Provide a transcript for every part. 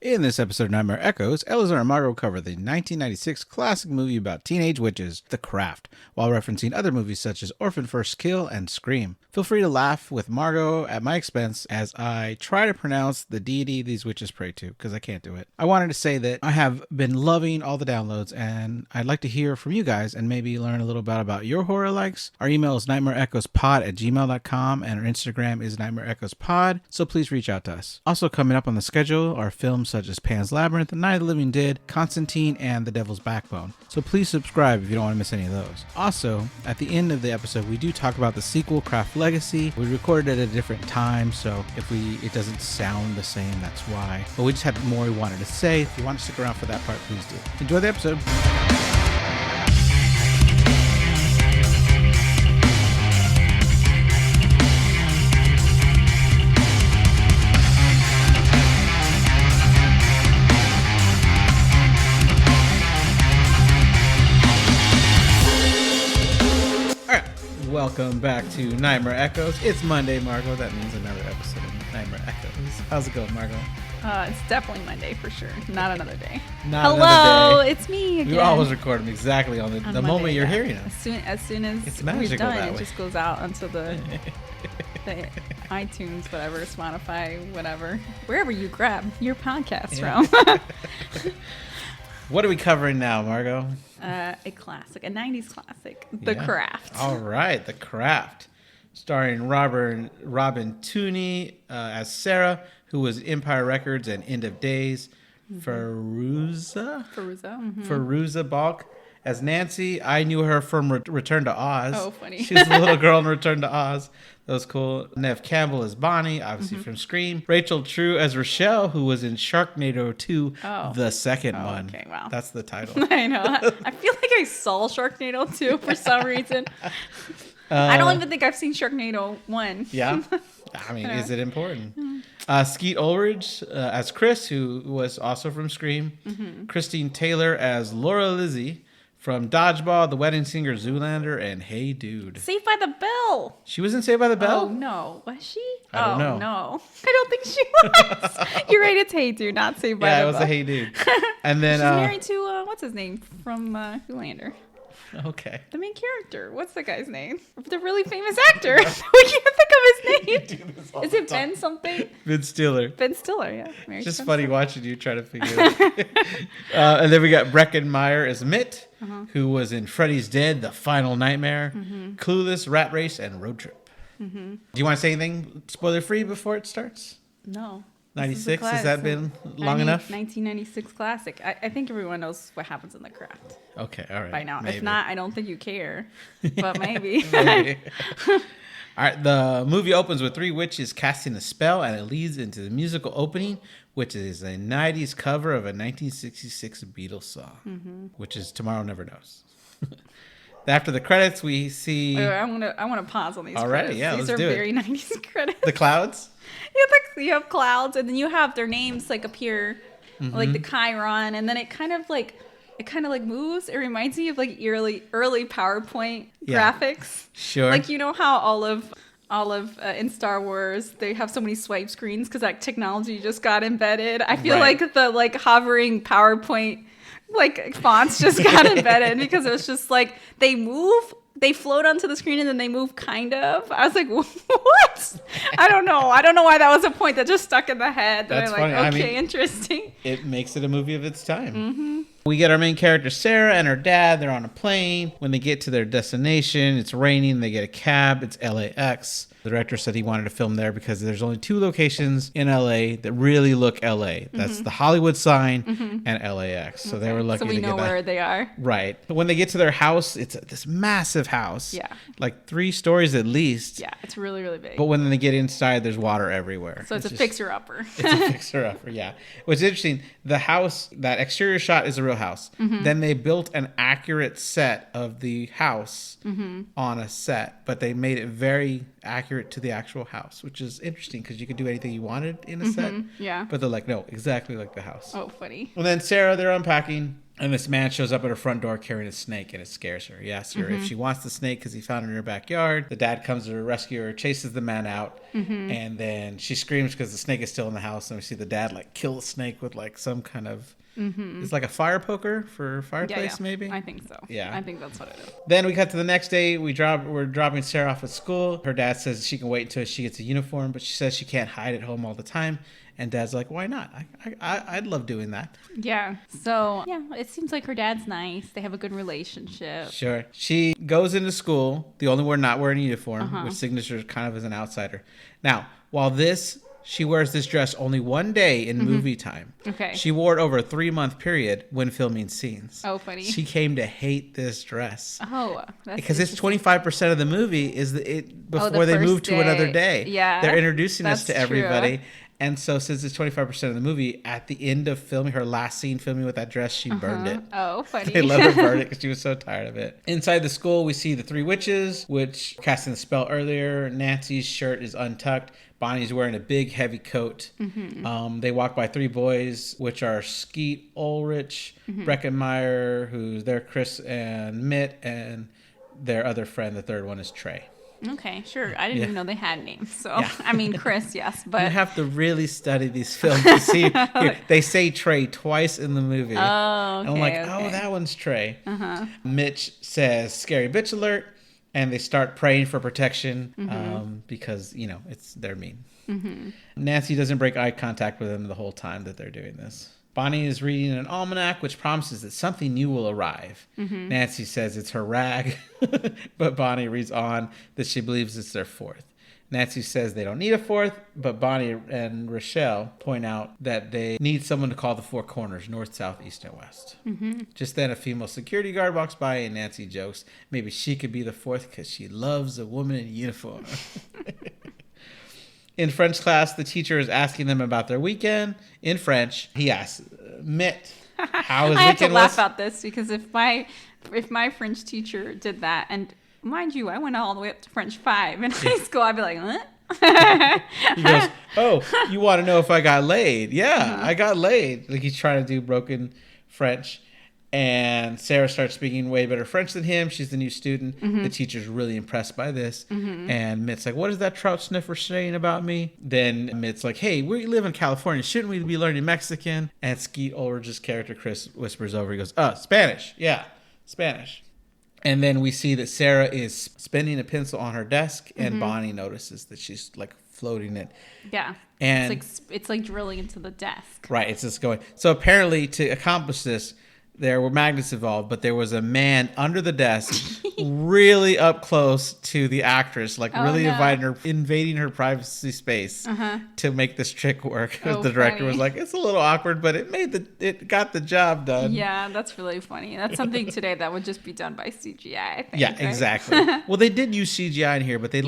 In this episode of Nightmare Echoes, Eleazar and Margo cover the 1996 classic movie about teenage witches, The Craft, while referencing other movies such as Orphan, First Kill, and Scream. Feel free to laugh with Margo at my expense as I try to pronounce the deity these witches pray to, because I can't do it. I wanted to say that I have been loving all the downloads, and I'd like to hear from you guys and maybe learn a little bit about your horror likes. Our email is nightmareechoespod@gmail.com, and our Instagram is nightmareechoespod, so please reach out to us. Also coming up on the schedule are films such as Pan's Labyrinth, The Night of the Living Dead, Constantine, and The Devil's Backbone. So please subscribe if you don't want to miss any of those. Also, at the end of the episode, we do talk about the sequel, Craft Legacy. We recorded it at a different time, so if it doesn't sound the same, that's why. But we just had more we wanted to say. If you want to stick around for that part, please do. Enjoy the episode. Welcome back to Nightmare Echoes. It's Monday, Margo. That means another episode of Nightmare Echoes. How's it going, Margo? It's definitely Monday for sure. Not another day. Hello, it's me again. We always record them exactly on the moment you're hearing them. As soon as it's we're done, that it way. just goes out onto the iTunes, whatever, Spotify, whatever, wherever you grab your podcast from. What are we covering now, Margo? A classic, a 90s classic, The Craft. All right, The Craft. Starring Robin Tooney as Sarah, who was Empire Records and End of Days. Fairuza Balk as Nancy. I knew her from Return to Oz. Oh, funny. She was the little girl in Return to Oz. That was cool. Nev Campbell as Bonnie, obviously from Scream. Rachel True as Rochelle, who was in Sharknado 2, the second one. Okay, wow. That's the title. I know. I feel like I saw Sharknado 2 for some reason. I don't even think I've seen Sharknado 1. Yeah? I mean, is it important? Skeet Ulrich as Chris, who was also from Scream. Christine Taylor as Laura Lizzie from Dodgeball, The Wedding Singer, Zoolander, and Hey Dude. Saved by the Bell. She was in Saved by the Bell? Oh, no. Was she? I don't know. No. I don't think she was. You're right. It's Hey Dude, not Saved by the Bell. Yeah, it was a Hey Dude. And then... She's married to, what's his name from Zoolander? Okay. The main character. What's the guy's name? The really famous actor. We can't think of his name. Is it Ben something? Ben Stiller. Ben Stiller, yeah. It's just funny watching you try to figure it out. And then we got Breckin Meyer as Mitt, who was in Freddy's Dead, The Final Nightmare, Clueless, Rat Race, and Road Trip. Do you want to say anything spoiler-free before it starts? No. 96? Has that been long enough? 1996 classic. I think everyone knows what happens in The Craft. Okay, all right. By now. Maybe. If not, I don't think you care. But maybe. Maybe. All right, the movie opens with three witches casting a spell, and it leads into the musical opening, which is a 90s cover of a 1966 Beatles song, which is Tomorrow Never Knows. After the credits, we see... Wait, I want to pause on these All right, credits. yeah, these let's are do very 90s credits. The clouds? You have clouds, and then you have their names like appear, like the Chiron, and then it kind of like moves. It reminds me of like early PowerPoint graphics. Sure. Like, you know how all of in Star Wars they have so many swipe screens because that technology just got embedded. I feel like the like hovering PowerPoint like fonts just got embedded because it was just like they float onto the screen and then they move kind of. I was like, what? I don't know why that was a point that just stuck in the head. That's funny. funny. Okay, interesting. It makes it a movie of its time. We get our main character, Sarah, and her dad. They're on a plane. When they get to their destination, it's raining. They get a cab. It's LAX. The director said he wanted to film there because there's only two locations in LA that really look LA. That's the Hollywood sign and LAX. So they were lucky to get that. So we know where they are. Right. When they get to their house, it's this massive house. Yeah. Like 3 stories at least. Yeah, it's really, really big. But when they get inside, there's water everywhere. So it's a fixer-upper. It's a fixer-upper, yeah. What's interesting, the house, that exterior shot is a real house. Then they built an accurate set of the house on a set, but they made it very accurate to the actual house, which is interesting because you could do anything you wanted in a set. Yeah. But they're like, no, exactly like the house. Oh, funny. And then Sarah, they're unpacking, And this man shows up at her front door carrying a snake, and it scares her. He asks her if she wants the snake because he found it in her backyard. The dad comes to rescue her, chases the man out, and then she screams because the snake is still in the house. And we see the dad like kill the snake with like some kind of it's like a fire poker for fireplace, maybe. I think so. Yeah, I think that's what it is. Then we cut to the next day. We're dropping Sarah off at school. Her dad says she can wait until she gets a uniform, but she says she can't hide at home all the time. And Dad's like, why not? I'd love doing that. Yeah. So, yeah, it seems like her dad's nice. They have a good relationship. Sure. She goes into school, the only one not wearing a uniform, with signatures kind of as an outsider. Now, while she wears this dress only one day in movie time. Okay. She wore it over a 3-month period when filming scenes. Oh, funny. She came to hate this dress. Oh, that's because it's 25% of the movie is before they move to another day. Yeah. They're introducing us to everybody. True. And so since it's 25% of the movie, at the end of filming, her last scene filming with that dress, she burned it. Oh, funny. They let her burn it because she was so tired of it. Inside the school, we see the 3 witches, which casting the spell earlier. Nancy's shirt is untucked. Bonnie's wearing a big, heavy coat. They walk by 3 boys, which are Skeet Ulrich, Breckenmeyer, who's their Chris and Mitt, and their other friend, the third one is Trey. Okay, sure. I didn't even know they had names. So, I mean, Chris, yes, but... You have to really study these films to see. Here, they say Trey twice in the movie. Oh, okay. And I'm like, oh, that one's Trey. Mitch says, scary bitch alert. And they start praying for protection because, they're mean. Nancy doesn't break eye contact with them the whole time that they're doing this. Bonnie is reading an almanac, which promises that something new will arrive. Nancy says it's her rag, but Bonnie reads on that she believes it's their 4th. Nancy says they don't need a 4th, but Bonnie and Rochelle point out that they need someone to call the 4 corners, north, south, east, and west. Just then, a female security guard walks by, and Nancy jokes maybe she could be the 4th because she loves a woman in uniform. In French class, the teacher is asking them about their weekend. In French, he asks, Mitt, how his weekend was? I have to laugh about this because if my French teacher did that, and mind you, I went all the way up to French 5 in high school, I'd be like, what? He goes, oh, you want to know if I got laid? Yeah, I got laid. Like he's trying to do broken French. And Sarah starts speaking way better French than him. She's the new student. The teacher's really impressed by this. And Mitt's like, what is that trout sniffer saying about me? Then Mitt's like, hey, we live in California. Shouldn't we be learning Mexican? And Skeet Ulrich's character, Chris, whispers over. He goes, Spanish. Yeah, Spanish. And then we see that Sarah is spinning a pencil on her desk. And Bonnie notices that she's like floating it. Yeah. And it's like drilling into the desk. Right. It's just going. So apparently to accomplish this, there were magnets involved, but there was a man under the desk really up close to the actress, like invading her privacy space to make this trick work. The director was like, it's a little awkward, but it got the job done. Yeah, that's really funny. That's something today that would just be done by CGI, I think. Yeah, right? Exactly. Well, they did use CGI in here, but they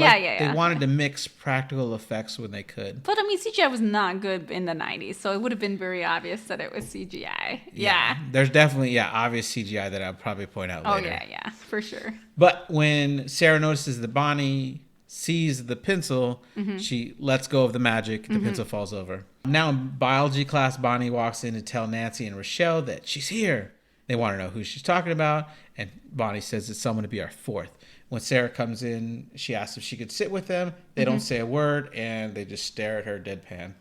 wanted to mix practical effects when they could. But I mean, CGI was not good in the 90s, so it would have been very obvious that it was CGI. Yeah. There's definitely obvious CGI that I'll probably point out later. Oh, yeah, for sure. But when Sarah notices that Bonnie sees the pencil, she lets go of the magic. The pencil falls over. Now in biology class, Bonnie walks in to tell Nancy and Rochelle that she's here. They want to know who she's talking about, and Bonnie says it's someone to be our 4th. When Sarah comes in, she asks if she could sit with them. They don't say a word, and they just stare at her deadpan.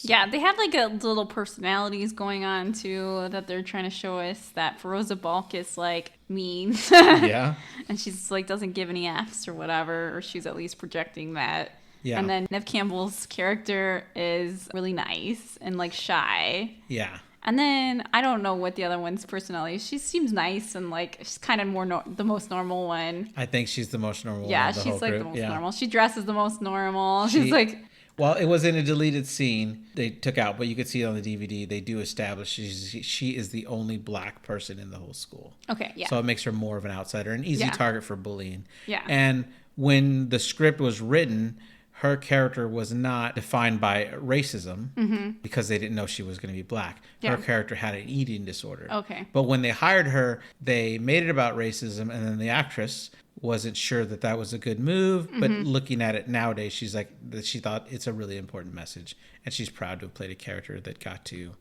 Yeah, they have like a little personalities going on too that they're trying to show us. That Feroza Balk is like mean. Yeah. And she's like doesn't give any F's or whatever, or she's at least projecting that. Yeah. And then Nev Campbell's character is really nice and like shy. Yeah. And then I don't know what the other one's personality is. She seems nice and like she's kind of more the most normal one. I think she's the most normal one. Yeah, she's like the most normal. She dresses the most normal. She's like... Well, it was in a deleted scene they took out, but you could see it on the DVD. They do establish she is the only black person in the whole school. Okay, yeah. So it makes her more of an outsider, an easy target for bullying. Yeah. And when the script was written, her character was not defined by racism because they didn't know she was going to be black. Yeah. Her character had an eating disorder. Okay. But when they hired her, they made it about racism, and then the actress wasn't sure that was a good move, but looking at it nowadays, she thought it's a really important message, and she's proud to have played a character that got to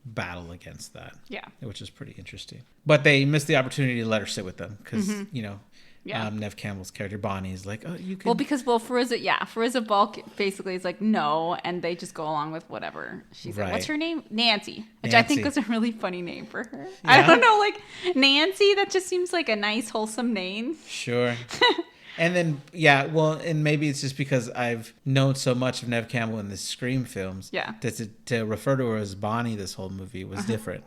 battle against that. Yeah. Which is pretty interesting. But they missed the opportunity to let her sit with them because, Nev Campbell's character, Bonnie, is like, oh, you can... Fariza Balk basically is like, no, and they just go along with whatever she said. Right. What's her name? Nancy, which I think was a really funny name for her. Yeah? I don't know, like, Nancy, that just seems like a nice, wholesome name. Sure. And then, and maybe it's just because I've known so much of Nev Campbell in the Scream films. Yeah. To refer to her as Bonnie this whole movie was different.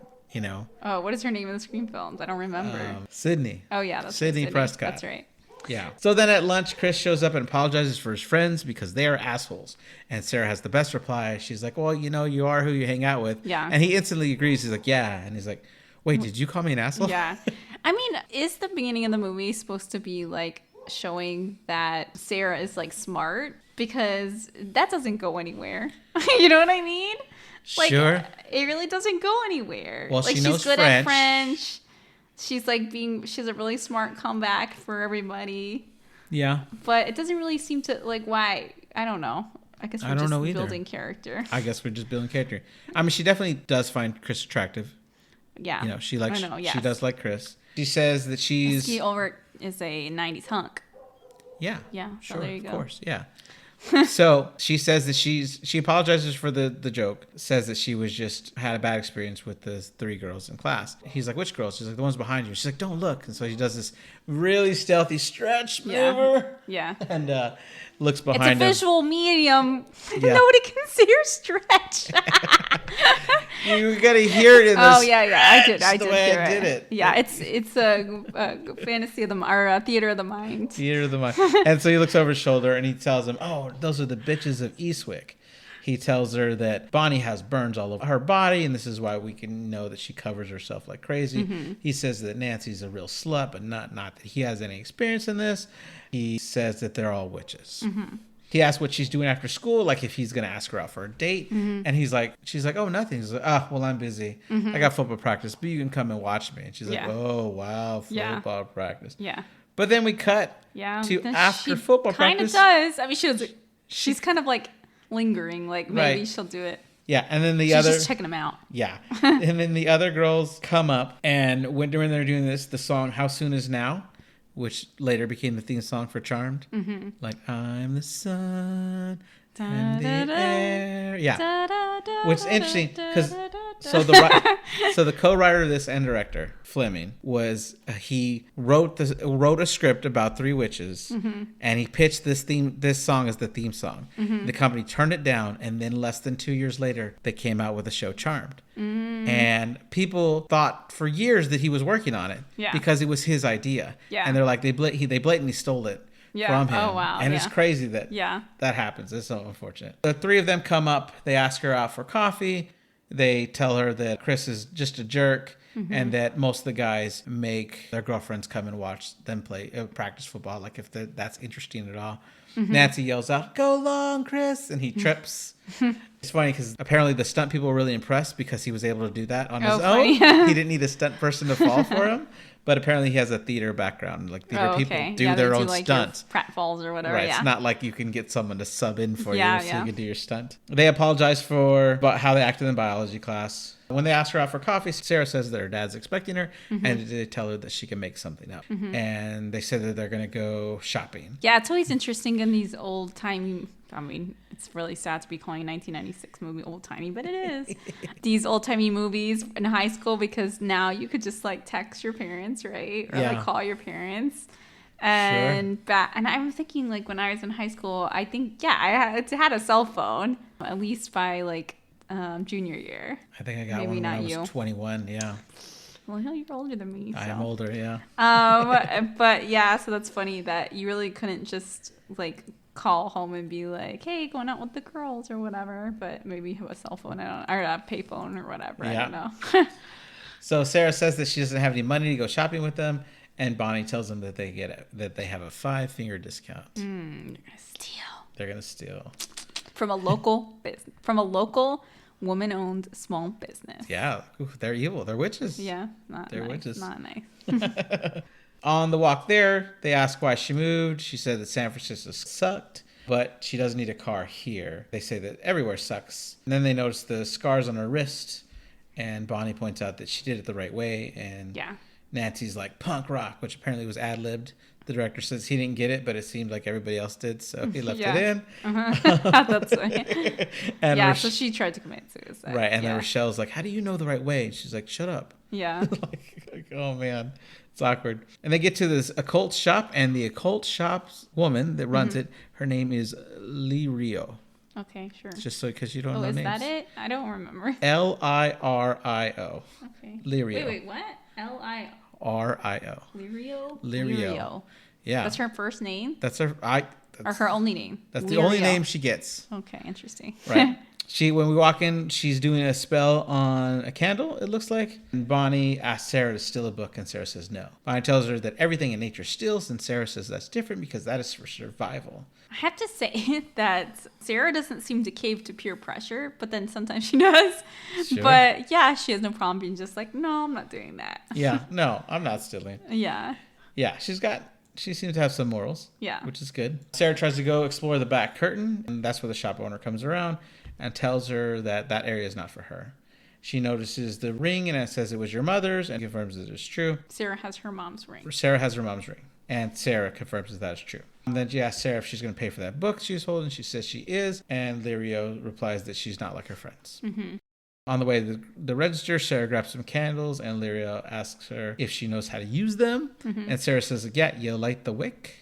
Oh, what is her name in the Scream films? I don't remember. Sydney. Oh, yeah. That's Sydney Prescott. That's right. Yeah. So then at lunch, Chris shows up and apologizes for his friends because they are assholes. And Sarah has the best reply. She's like, well, you are who you hang out with. Yeah. And he instantly agrees. He's like, yeah. And he's like, wait, did you call me an asshole? Yeah. I mean, is the beginning of the movie supposed to be like showing that Sarah is like smart? Because that doesn't go anywhere. You know what I mean? Like, sure. It really doesn't go anywhere. Well, like, she knows she's good French. at French. She's like she's a really smart comeback for everybody. Yeah. But it doesn't really seem to, like, why? I don't know. I guess we're just building character. I guess we're just building character. I mean, she definitely does find Chris attractive. Yeah. She likes, she does like Chris. She says that she's... Ski Ulrich is a 90s hunk. Yeah. Yeah. Sure, so there you go. Of course. Yeah. So she says that she apologizes for the joke, says that she was just had a bad experience with the 3 girls in class. He's like, which girls? She's like, the ones behind you. She's like, don't look. And so she does this really stealthy stretch maneuver. Yeah. And looks behind him. It's a visual medium. Yeah. Nobody can see her stretch. You gotta hear it in this. Oh yeah, I did. I did it. Yeah, it's a fantasy of the or theater of the mind. Theater of the mind. And so he looks over his shoulder and he tells him, "Oh, those are the bitches of Eastwick." He tells her that Bonnie has burns all over her body, and this is why we can know that she covers herself like crazy. Mm-hmm. He says that Nancy's a real slut, but not that he has any experience in this. He says that they're all witches. Mm-hmm. He asks what she's doing after school, like if he's going to ask her out for a date. Mm-hmm. And she's like, oh, nothing. He's like, well, I'm busy. Mm-hmm. I got football practice, but you can come and watch me. And she's like, oh, wow, football practice. Yeah. But then we cut to after football practice. Kind of does. I mean, she's kind of like lingering, like maybe she'll do it. Yeah, and then she's just checking them out. Yeah. And then the other girls come up, and when they're doing this, the song "How Soon Is Now," which later became the theme song for Charmed. Mm-hmm. Like, I'm the sun and the air. Yeah. Which is interesting because so the co-writer of this and director, Fleming, was he wrote a script about 3 witches, mm-hmm. and he pitched this song as the theme song. Mm-hmm. The company turned it down, and then less than 2 years later, they came out with the show Charmed. Mm. And people thought for years that he was working on it because it was his idea. Yeah. And they're like, they blatantly stole it from him. Oh, wow. And it's crazy that that happens. It's so unfortunate. The 3 of them come up. They ask her out for coffee. They tell her that Chris is just a jerk, mm-hmm. and that most of the guys make their girlfriends come and watch them practice football, like if that's interesting at all. Mm-hmm. Nancy yells out, "Go long, Chris!" and he trips. It's funny because apparently the stunt people were really impressed because he was able to do that on his own. He didn't need a stunt person to fall for him. But apparently he has a theater background. Like theater people do their own stunts. Pratfalls or whatever. Right. It's not like you can get someone to sub in for you so you can do your stunt. They apologize for how they acted in biology class. When they ask her out for coffee, Sarah says that her dad's expecting her, mm-hmm. and they tell her that she can make something up. Mm-hmm. And they say that they're going to go shopping. Yeah, it's always interesting in these old-timey... I mean, it's really sad to be calling a 1996 movie old-timey, but it is. These old-timey movies in high school, because now you could just, like, text your parents, right? Or, like, call your parents. And and I'm thinking, like, when I was in high school, I think, I had a cell phone, at least by, like, junior year. I think I got one when I was 21, yeah. Well, you're older than me. So. I am older, yeah. But, yeah, so that's funny that you really couldn't just, like... call home and be like, hey, going out with the girls or whatever, but maybe have a cell phone or a payphone or whatever. I don't know. So Sarah says that she doesn't have any money to go shopping with them, and Bonnie tells them that they have a 5-finger discount. They're gonna steal from a local business, from a local woman-owned small business. Yeah. Ooh, they're evil. They're witches. Yeah, they're nice. Witches. Not nice. On the walk there, they ask why she moved. She said that San Francisco sucked, but she doesn't need a car here. They say that everywhere sucks. And then they notice the scars on her wrist, And Bonnie points out that she did it the right way. And Yeah. Nancy's like, punk rock, which apparently was ad-libbed. The director says he didn't get it, but it seemed like everybody else did, so he left it in. That's right. And yeah, so she tried to commit suicide. Right, and then Rochelle's like, how do you know the right way? And she's like, shut up. Yeah. like, oh, man. It's awkward. And they get to this occult shop, and the occult shop's woman that runs it, her name is Lirio. Okay, sure. Just so because you don't know is names. That it? I don't remember. Lirio. Okay. Lirio. Wait, what? Lirio. Lirio. Lirio. Yeah. That's her first name? That's her. Or her only name? That's the only name she gets. Okay, interesting. Right. When we walk in, she's doing a spell on a candle, it looks like. And Bonnie asks Sarah to steal a book, and Sarah says no. Bonnie tells her that everything in nature steals, and Sarah says that's different because that is for survival. I have to say that Sarah doesn't seem to cave to peer pressure, but then sometimes she does. Sure. But yeah, she has no problem being just like, no, I'm not doing that. Yeah, no, I'm not stealing. Yeah. Yeah, she seems to have some morals. Yeah. Which is good. Sarah tries to go explore the back curtain, and that's where the shop owner comes around and tells her that area is not for her. She notices the ring, and it says it was your mother's, and confirms that it's true. Sarah has her mom's ring. Sarah has her mom's ring, and Sarah confirms that is true. And then she asks Sarah if she's going to pay for that book she was holding. She says she is, and Lirio replies that she's not like her friends. Mm-hmm. On the way to the register, Sarah grabs some candles, and Lirio asks her if she knows how to use them. Mm-hmm. And Sarah says, yeah, you light the wick.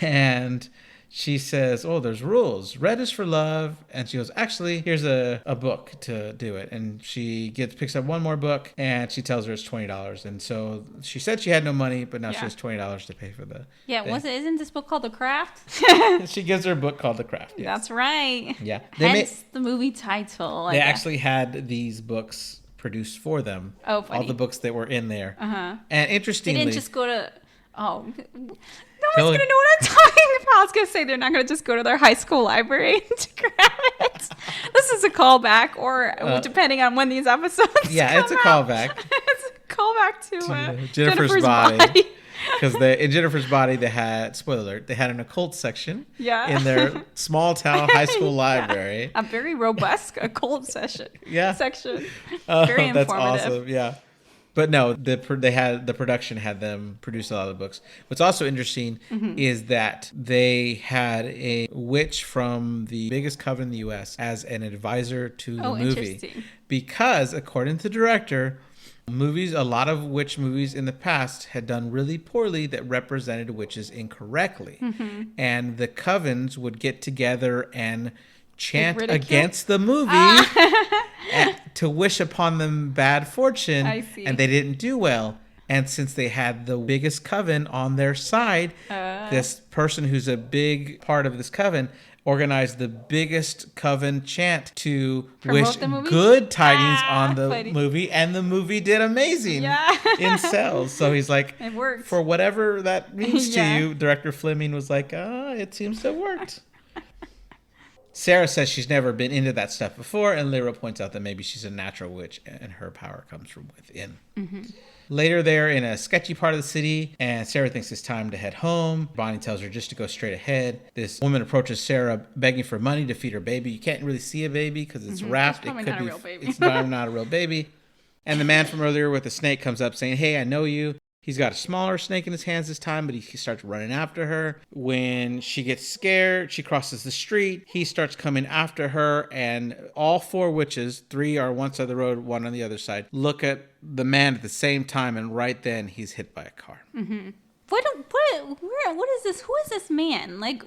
And she says, oh, there's rules. Red is for love. And she goes, actually, here's a book to do it. And she picks up one more book, and she tells her it's $20. And so she said she had no money, but now she has $20 to pay for the thing. Isn't this book called The Craft? She gives her a book called The Craft. Yes. That's right. Yeah. Hence the movie title. They actually had these books produced for them. Oh, funny. All the books that were in there. Uh-huh. And interestingly... They didn't just go to... Oh... No one's going to know what I'm talking about. I was going to say they're not going to just go to their high school library to grab it. This is a callback, or depending on when these episodes it's a callback. It's a callback to Jennifer's Body. Because in Jennifer's Body, they had, spoiler alert, they had an occult section in their small town high school library. A very robust occult section. Very informative. That's awesome. Yeah. But no, the production had them produce a lot of the books. What's also interesting is that they had a witch from the biggest coven in the U.S. as an advisor to the movie. Because, according to the director, a lot of witch movies in the past had done really poorly that represented witches incorrectly. Mm-hmm. And the covens would get together and chant against the movie to wish upon them bad fortune. I see. And they didn't do well. And since they had the biggest coven on their side, this person who's a big part of this coven organized the biggest coven chant to wish good tidings on the movie, and the movie did amazing in sales. So he's like, it worked. For whatever that means to you, Director Fleming was like, it seems to have worked. Sarah says she's never been into that stuff before, and Lyra points out that maybe she's a natural witch and her power comes from within. Mm-hmm. Later, they're in a sketchy part of the city, and Sarah thinks it's time to head home. Bonnie tells her just to go straight ahead. This woman approaches Sarah begging for money to feed her baby. You can't really see a baby because it's wrapped. It's not a real baby. It's not a real baby. And the man from earlier with the snake comes up saying, hey, I know you. He's got a smaller snake in his hands this time, but he starts running after her. When she gets scared, she crosses the street. He starts coming after her, and all four witches, 3 are one side of the road, 1 on the other side, look at the man at the same time, and right then he's hit by a car. Mm-hmm. What is this? Who is this man? Like,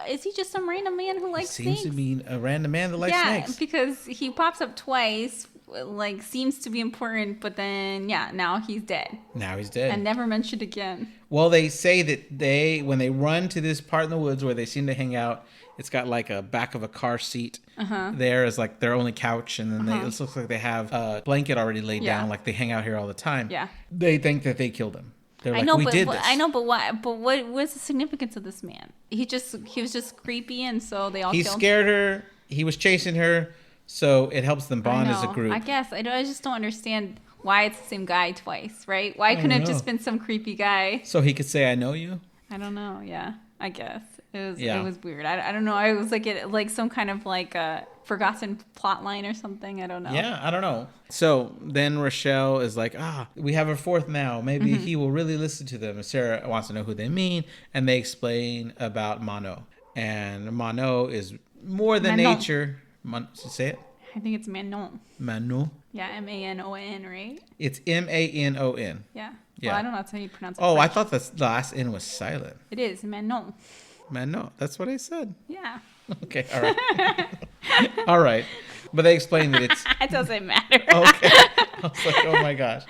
is he just some random man who likes snakes? Seems to be a random man that likes snakes. Yeah, because he pops up twice. Like, seems to be important, but then now he's dead. And never mentioned again. Well, they say that when they run to this part in the woods where they seem to hang out, it's got like a back of a car seat there is like their only couch, and then it looks like they have a blanket already laid down, like they hang out here all the time. Yeah, they think that they killed him. They're like, we did this. I know, but why? But what's the significance of this man? He was just creepy, and so they all. He scared her. He was chasing her. So it helps them bond as a group. I guess. I just don't understand why it's the same guy twice, right? Why couldn't it have just been some creepy guy? So he could say, I know you? I don't know. Yeah, I guess. It was weird. I don't know. I was like some kind of like a forgotten plot line or something. I don't know. Yeah, I don't know. So then Rochelle is like, we have a fourth now. Maybe he will really listen to them. And Sarah wants to know who they mean. And they explain about Mano. And Mano is more than Manon. nature. Say it. I think it's Manon. Manon. Yeah, Manon, right? It's Manon. Yeah. Yeah. Well, I don't know. That's how you pronounce it. Oh, I thought the last N was silent. It is Manon. Manon. That's what I said. Yeah. Okay. All right. All right. But they explain that it's... It doesn't matter. Okay. I was like, oh my gosh.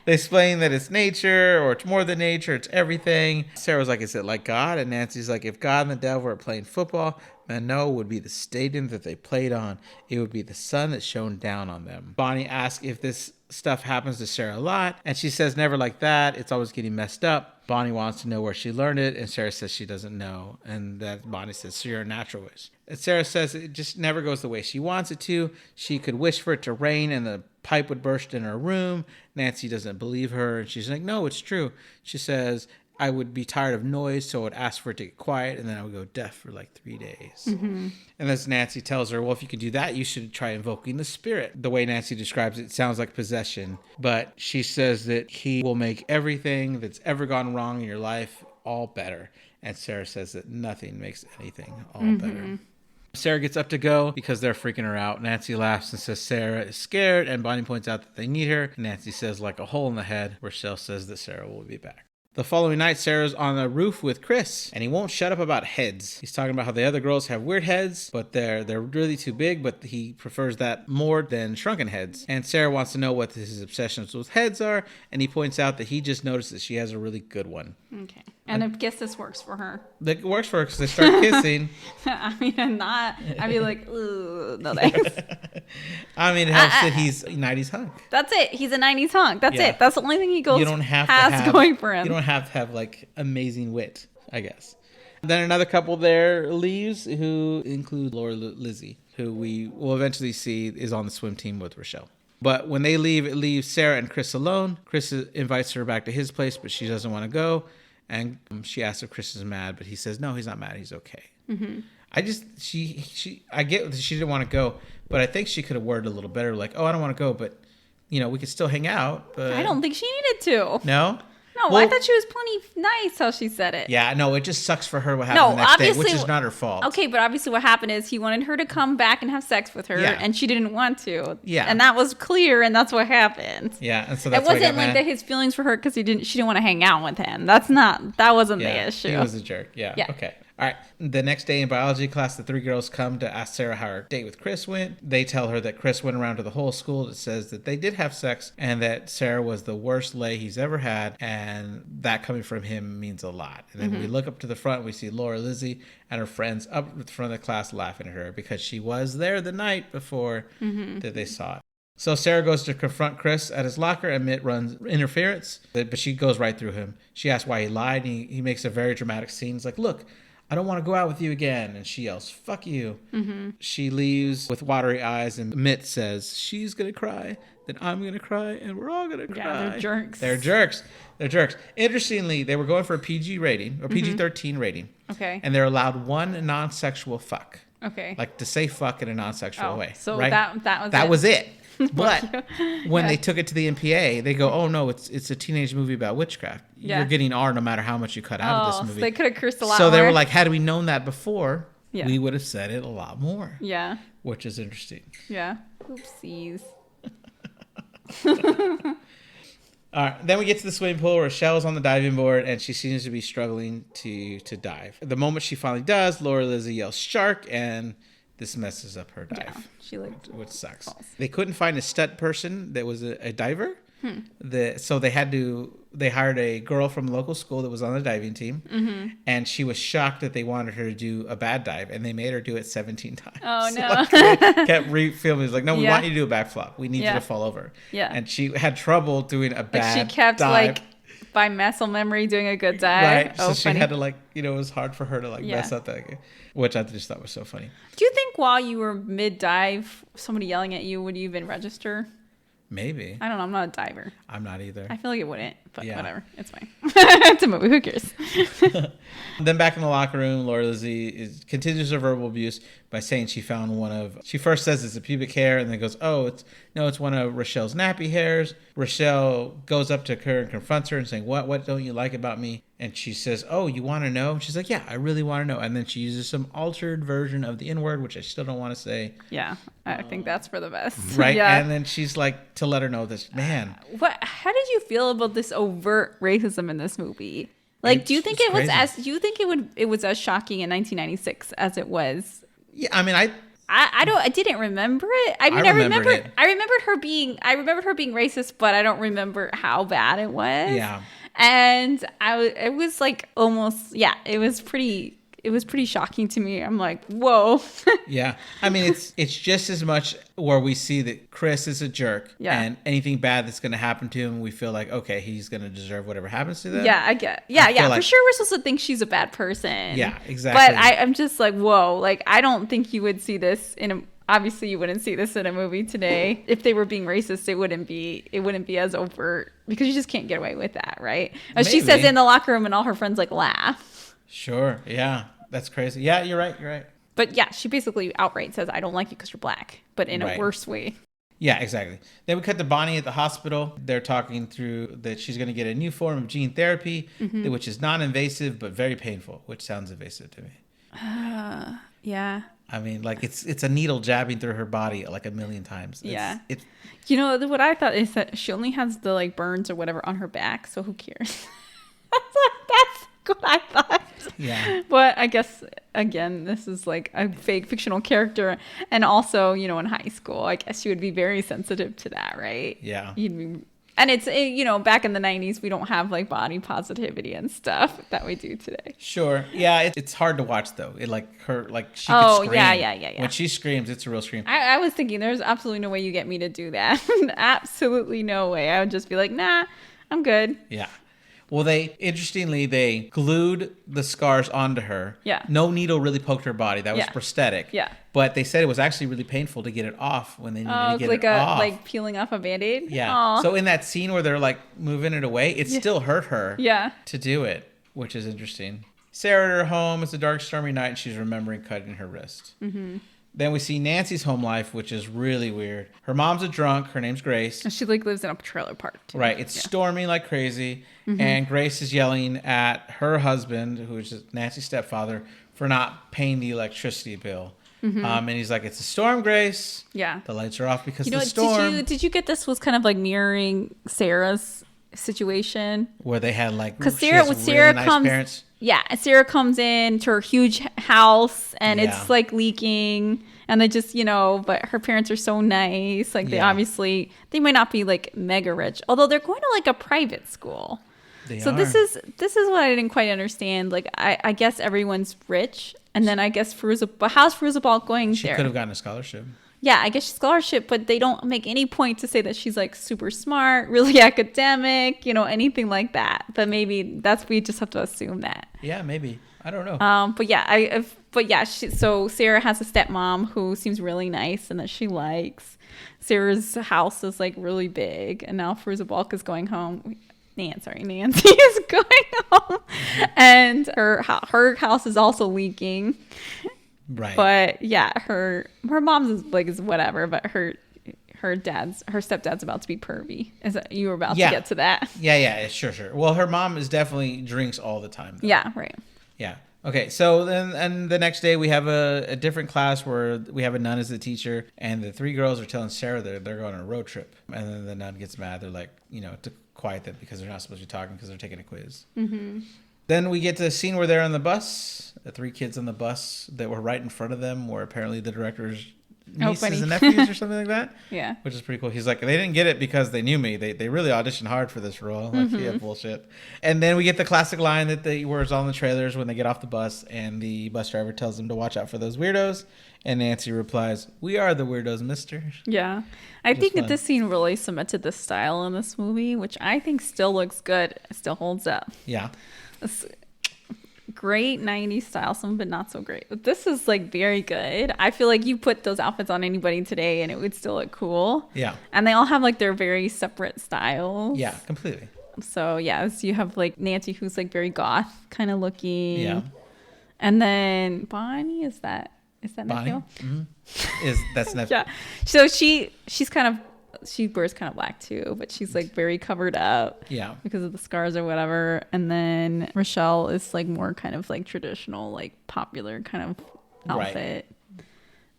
They explain that it's nature, or it's more than nature, it's everything. Sarah was like, is it like God? And Nancy's like, if God and the devil were playing football, Mano would be the stadium that they played on. It would be the sun that shone down on them. Bonnie asks if this stuff happens to Sarah a lot, and she says never like that. It's always getting messed up. Bonnie wants to know where she learned it, and Sarah says she doesn't know. And that Bonnie says, so you're a naturalist. And Sarah says it just never goes the way she wants it to. She could wish for it to rain and the pipe would burst in her room. Nancy doesn't believe her, and she's like, no, it's true. She says, I would be tired of noise, so I would ask for it to get quiet, and then I would go deaf for like 3 days. And as Nancy tells her, well, if you could do that, you should try invoking the spirit. The way Nancy describes it, it sounds like possession, but she says that he will make everything that's ever gone wrong in your life all better. And Sarah says that nothing makes anything all better. Sarah gets up to go because they're freaking her out. Nancy laughs and says Sarah is scared, and Bonnie points out that they need her. Nancy says like a hole in the head. Rochelle says that Sarah will be back. The following night, Sarah's on the roof with Chris, and he won't shut up about heads. He's talking about how the other girls have weird heads, but they're really too big, but he prefers that more than shrunken heads. And Sarah wants to know what his obsessions with heads are, and he points out that he just noticed that she has a really good one. Okay. And I guess this works for her. It works for her because they start kissing. I mean, I'd be like, ooh, no thanks. I mean, it helps that he's a 90s hunk. That's it. He's a 90s hunk. That's Yeah. it. That's the only thing he You don't have has going for him. You don't have to have like amazing wit, I guess. Then another couple there leaves, who include Laura Lizzie, who we will eventually see is on the swim team with Rochelle. But when they leave, it leaves Sarah and Chris alone. Chris invites her back to his place, but she doesn't want to go. And she asks if Chris is mad, but he says, no, he's not mad. He's okay. I get that she didn't want to go, but I think she could have worded a little better. Like, oh, I don't want to go, but, we could still hang out. But I don't think she needed to. No? No, Well, I thought she was plenty nice how she said it. Yeah, no, it just sucks for her what happened the next day, which is not her fault. Okay, but obviously what happened is he wanted her to come back and have sex with her, Yeah. and she didn't want to. Yeah. And that was clear, and that's what happened. Yeah, and so that's it why he wasn't got like mad. that his feelings for her because she didn't want to hang out with him. That wasn't the issue. He was a jerk. Yeah. Okay. All right. The next day in biology class, the three girls come to ask Sarah how her date with Chris went. They tell her that Chris went around to the whole school that says that they did have sex and that Sarah was the worst lay he's ever had. And that coming from him means a lot. And then we look up to the front, we see Laura Lizzie and her friends up at the front of the class laughing at her because she was there the night before that they saw it. So Sarah goes to confront Chris at his locker and Mitt runs interference, but she goes right through him. She asks why he lied, and he makes a very dramatic scene. He's like, look, I don't want to go out with you again. And she yells, fuck you. She leaves with watery eyes, and Mitt says, she's going to cry, then I'm going to cry, and we're all going to cry. Yeah, they're jerks. They're jerks. Interestingly, they were going for a PG rating, or PG-13 rating. Okay. And they're allowed one non-sexual fuck. Okay. Like to say fuck in a non-sexual way. So right? that was it. But when they took it to the MPA, they go, oh, no, it's a teenage movie about witchcraft. Yeah. You're getting R no matter how much you cut out of this movie. So they could have cursed a lot So more. they were like, had we known that before, Yeah. we would have said it a lot more. Yeah. Which is interesting. Yeah. Oopsies. All right, then we get to the swimming pool. Rochelle's on the diving board, and she seems to be struggling to dive. The moment she finally does, Laura Lizzie yells shark, and this messes up her dive. Yeah. She looked Which sucks. false. They couldn't find a stunt person that was a diver. So they hired a girl from a local school that was on the diving team, and she was shocked that they wanted her to do a bad dive, and they made her do it 17 times. Oh, no. Like, they kept refilming. It was like, no, we Yeah. want you to do a backflip. We need you Yeah. to fall over. Yeah. And she had trouble doing a bad Like she kept dive. by muscle memory doing a good dive. Right. Oh, So funny. she had to it was hard for her to Yeah. mess up that, which I just thought was so funny. Do you think while you were mid dive, somebody yelling at you would you even register? Maybe. I don't know. I'm not a diver. I'm not either. I feel like it wouldn't. but Yeah. whatever. It's fine. It's a movie. Who cares? Then back in the locker room, Laura Lizzie continues her verbal abuse by saying she found she first says it's a pubic hair and then goes, it's one of Rochelle's nappy hairs. Rochelle goes up to her and confronts her and saying, what don't you like about me? And she says, oh, you want to know? She's like, yeah, I really want to know. And then she uses some altered version of the N-word, which I still don't want to say. Yeah, I think that's for the best. Right? Yeah. And then she's like, to let her know this, man. How did you feel about this overt racism in this movie? Like, do you think it was as shocking in 1996 as it was? Yeah, I mean, I didn't remember it. I mean, I remembered her being racist, but I don't remember how bad it was. Yeah. And it was like almost, it was pretty shocking to me. I'm like, whoa. Yeah. I mean, it's just as much where we see that Chris is a jerk. Yeah. And anything bad that's going to happen to him, we feel like, okay, he's going to deserve whatever happens to them. Yeah, I get. Yeah. Like, For sure, we're supposed to think she's a bad person. Yeah, exactly. But I'm just like, whoa. Like, I don't think you would see this obviously you wouldn't see this in a movie today. If they were being racist, it wouldn't be as overt because you just can't get away with that, right? As she says in the locker room and all her friends like laugh. Sure. Yeah. That's crazy. Yeah, you're right. But yeah, she basically outright says, I don't like you because you're black, but in a worse way. Yeah, exactly. Then we cut to Bonnie at the hospital. They're talking through that she's going to get a new form of gene therapy, which is non-invasive but very painful, which sounds invasive to me. Yeah. I mean, like it's a needle jabbing through her body like a million times. It's what I thought is that she only has the like burns or whatever on her back, so who cares? That's what I thought. Yeah. But I guess again, this is like a fake fictional character, and also, in high school, I guess you would be very sensitive to that, right? Yeah. And it's, back in the 90s, we don't have like body positivity and stuff that we do today. Sure. Yeah. It's hard to watch though. She could scream. Yeah. When she screams, it's a real scream. I was thinking there's absolutely no way you get me to do that. Absolutely no way. I would just be like, nah, I'm good. Yeah. Well, they glued the scars onto her. Yeah. No needle really poked her body. That was prosthetic. Yeah. But they said it was actually really painful to get it off when they needed to get it off. Like peeling off a Band-Aid? Yeah. Aww. So in that scene where they're like moving it away, it still hurt her to do it, which is interesting. Sarah at her home. It's a dark, stormy night, and she's remembering cutting her wrist. Mm-hmm. Then we see Nancy's home life, which is really weird. Her mom's a drunk. Her name's Grace. And she lives in a trailer park too. Right. It's storming like crazy. Mm-hmm. And Grace is yelling at her husband, who is Nancy's stepfather, for not paying the electricity bill. Mm-hmm. And he's like, it's a storm, Grace. Yeah. The lights are off because of the storm. Did you get this was kind of like mirroring Sarah's situation? Where they had like, because Sarah comes, parents. Yeah, and Sarah comes in to her huge house and it's like leaking, and they just, but her parents are so nice. Like they might not be like mega rich, although they're going to like a private school. This is what I didn't quite understand. Like I guess everyone's rich, and then I guess but how's Firuza Balk going there? She could have gotten a scholarship. Yeah, I guess she's scholarship, but they don't make any point to say that she's like super smart, really academic, anything like that. But maybe we just have to assume that. Yeah, maybe. I don't know. So Sarah has a stepmom who seems really nice and that she likes. Sarah's house is like really big, and now Firuza Balk is going home. Nancy is going home, and her house is also leaking. Right. But yeah, her mom's is whatever, but her stepdad's about to be pervy. You were about to get to that? Yeah, sure. Well, her mom definitely drinks all the time, though. Yeah, right. Yeah. Okay, so then and the next day we have a different class where we have a nun as the teacher, and the three girls are telling Sarah they're going on a road trip, and then the nun gets mad. They're like, to quiet them because they're not supposed to be talking because they're taking a quiz. Mm-hmm. Then we get to the scene where they're on the bus. The three kids on the bus that were right in front of them were apparently the director's nieces and nephews or something like that. Yeah. Which is pretty cool. He's like, they didn't get it because they knew me. They really auditioned hard for this role. Like, yeah, bullshit. And then we get the classic line that was on the trailers when they get off the bus, and the bus driver tells them to watch out for those weirdos. And Nancy replies, "We are the weirdos, mister." Yeah. I think that this scene really cemented the style in this movie, which I think still looks good. It still holds up. Yeah. It's great 90s style, some but not so great. But this is like very good. I feel like you put those outfits on anybody today and it would still look cool. Yeah. And they all have like their very separate styles. Yeah, completely. So yeah, so you have like Nancy, who's like very goth kind of looking. Yeah. And then Bonnie, is that Bonnie? Nephew? Mm-hmm. That's Nephew. Yeah. So she's kind of, she wears kind of black too, but she's like very covered up. Yeah. Because of the scars or whatever. And then Rochelle is like more kind of like traditional, like popular kind of outfit. Right.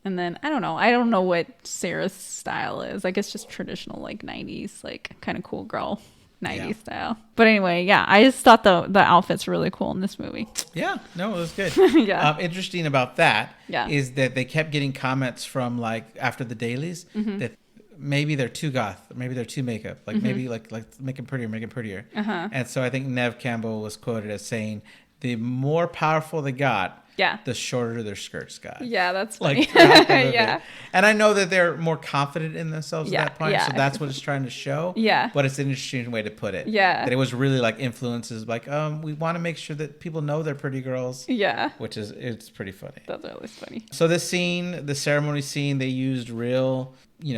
And then I don't know what Sarah's style is. I guess just traditional like 90s, like kind of cool girl 90s style. But anyway, yeah, I just thought the outfits were really cool in this movie. Yeah, no, it was good. Yeah. Interesting about that is that they kept getting comments from like after the dailies that maybe they're too goth, maybe they're too makeup, like maybe like make it prettier. And so I think Nev Campbell was quoted as saying, the more powerful they got, the shorter their skirts got. Yeah, that's funny. Like yeah. And I know that they're more confident in themselves at that point, so that's what it's trying to show. Yeah. But it's an interesting way to put it. Yeah. That it was really like influences, like we want to make sure that people know they're pretty girls. Yeah. Which is, it's pretty funny. That's always funny. So this scene, the ceremony scene, they used real,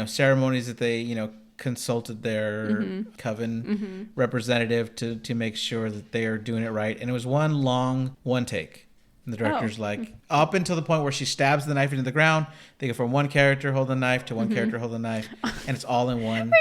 ceremonies that they, consulted their coven representative to make sure that they are doing it right. And it was one take. And the director's like, up until the point where she stabs the knife into the ground, they go from one character hold the knife to one character hold the knife, and it's all in one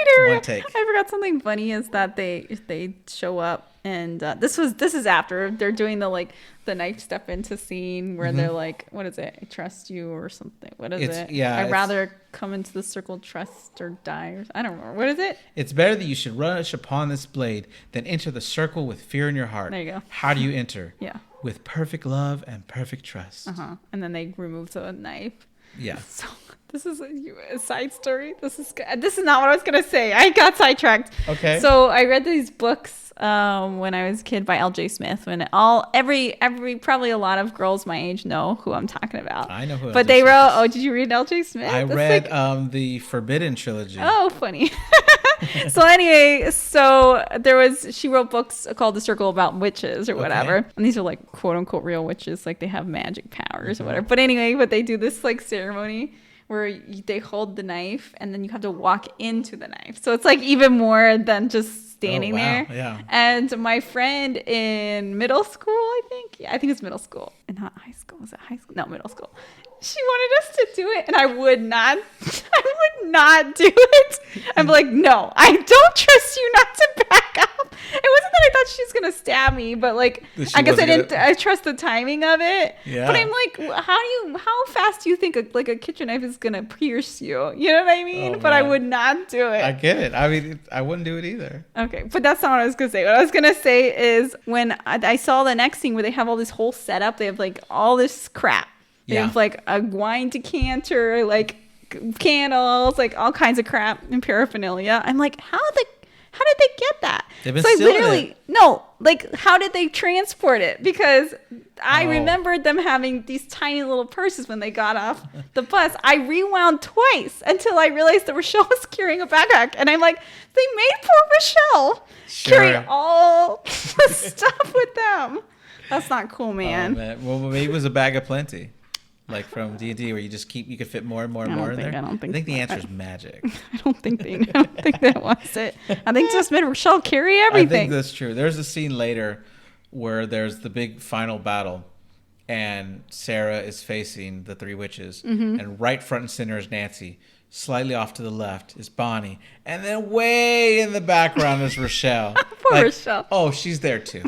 take. I forgot something funny is that they show up, and this is after they're doing the knife step into scene where they're like, what is it? I trust you or something. What is it? Yeah, I'd rather come into the circle, trust or die. Or I don't remember. What is it? It's better that you should rush upon this blade than enter the circle with fear in your heart. There you go. How do you enter? Yeah. With perfect love and perfect trust. And then they remove the knife. Yeah. So this is a side story. This is not what I was gonna say. I got sidetracked. Okay. So I read these books when I was a kid by L.J. Smith. When every probably a lot of girls my age know who I'm talking about. I know who. But they wrote. Oh, did you read L.J. Smith? I read the Forbidden trilogy. Oh, funny. So anyway, she wrote books called The Circle about witches or whatever. Okay. And these are like quote unquote real witches, like they have magic powers or whatever. But anyway, they do this like ceremony where they hold the knife and then you have to walk into the knife. So it's like even more than just standing there. Yeah. And my friend in middle school, I think it's middle school and not high school. Was it high school? No, middle school. She wanted us to do it, and I would not do it. I'm like, no, I don't trust you not to back up. It wasn't that I thought she was gonna stab me, but like, I guess I trust the timing of it. Yeah. But I'm like, how fast do you think a kitchen knife is gonna pierce you? You know what I mean? But I would not do it. I get it. I mean, I wouldn't do it either. Okay, but that's not what I was gonna say. What I was gonna say is when I saw the next scene where they have all this whole setup, they have like all this crap. They have like a wine decanter, like candles, like all kinds of crap and paraphernalia. I'm like, how did they get that? They've been stealing it. No, like how did they transport it? Because I remembered them having these tiny little purses when they got off the bus. I rewound twice until I realized that Rochelle was carrying a backpack, and I'm like, they made poor Rochelle carry all the stuff with them. That's not cool, man. Oh, man. Well, maybe it was a bag of plenty. Like from D&D, where you could fit more and more and more in there. I think the answer is magic. I don't think that was it. I think just made Rochelle carry everything. I think that's true. There's a scene later where there's the big final battle, and Sarah is facing the three witches, and right front and center is Nancy. Slightly off to the left is Bonnie, and then way in the background is Rochelle. Poor Rochelle. Oh, she's there too.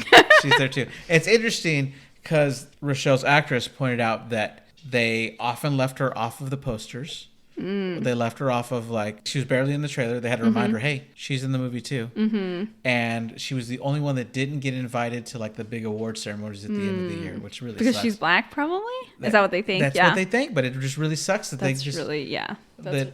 It's interesting because Rochelle's actress pointed out that they often left her off of the posters. They left her off of she was barely in the trailer. They had to remind her, hey, she's in the movie too. And she was the only one that didn't get invited to the big award ceremonies at the end of the year, which really because sucks. She's black, probably. Is that what they think? That's what they think, but it just really sucks that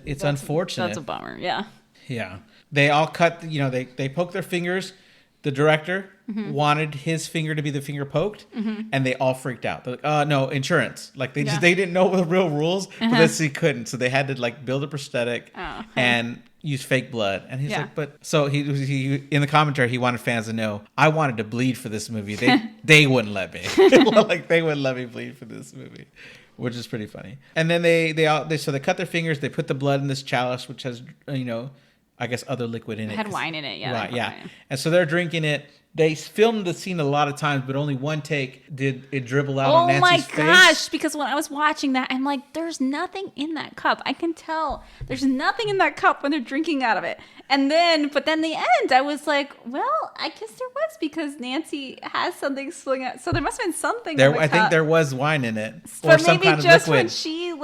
it's unfortunate. That's a bummer. Yeah. Yeah. They all cut. They poke their fingers. The director wanted his finger to be the finger poked, and they all freaked out. They're like, no, insurance. They didn't know the real rules, but he couldn't. So they had to build a prosthetic and use fake blood. And he's so he in the commentary, he wanted fans to know, I wanted to bleed for this movie. They wouldn't let me. They wouldn't let me bleed for this movie, which is pretty funny. And then they cut their fingers. They put the blood in this chalice, which has I guess, other liquid in it. It had wine in it, yeah. Right, yeah. And so they're drinking it. They filmed the scene a lot of times, but only one take did it dribble out on Nancy's face. Oh my gosh, because when I was watching that, I'm like, there's nothing in that cup. I can tell there's nothing in that cup when they're drinking out of it. And then, but then the end, I was like, well, I guess there was, because Nancy has something spilling out. So there must have been something there. in the I cup. think there was wine in it, or but some maybe kind of just liquid. when she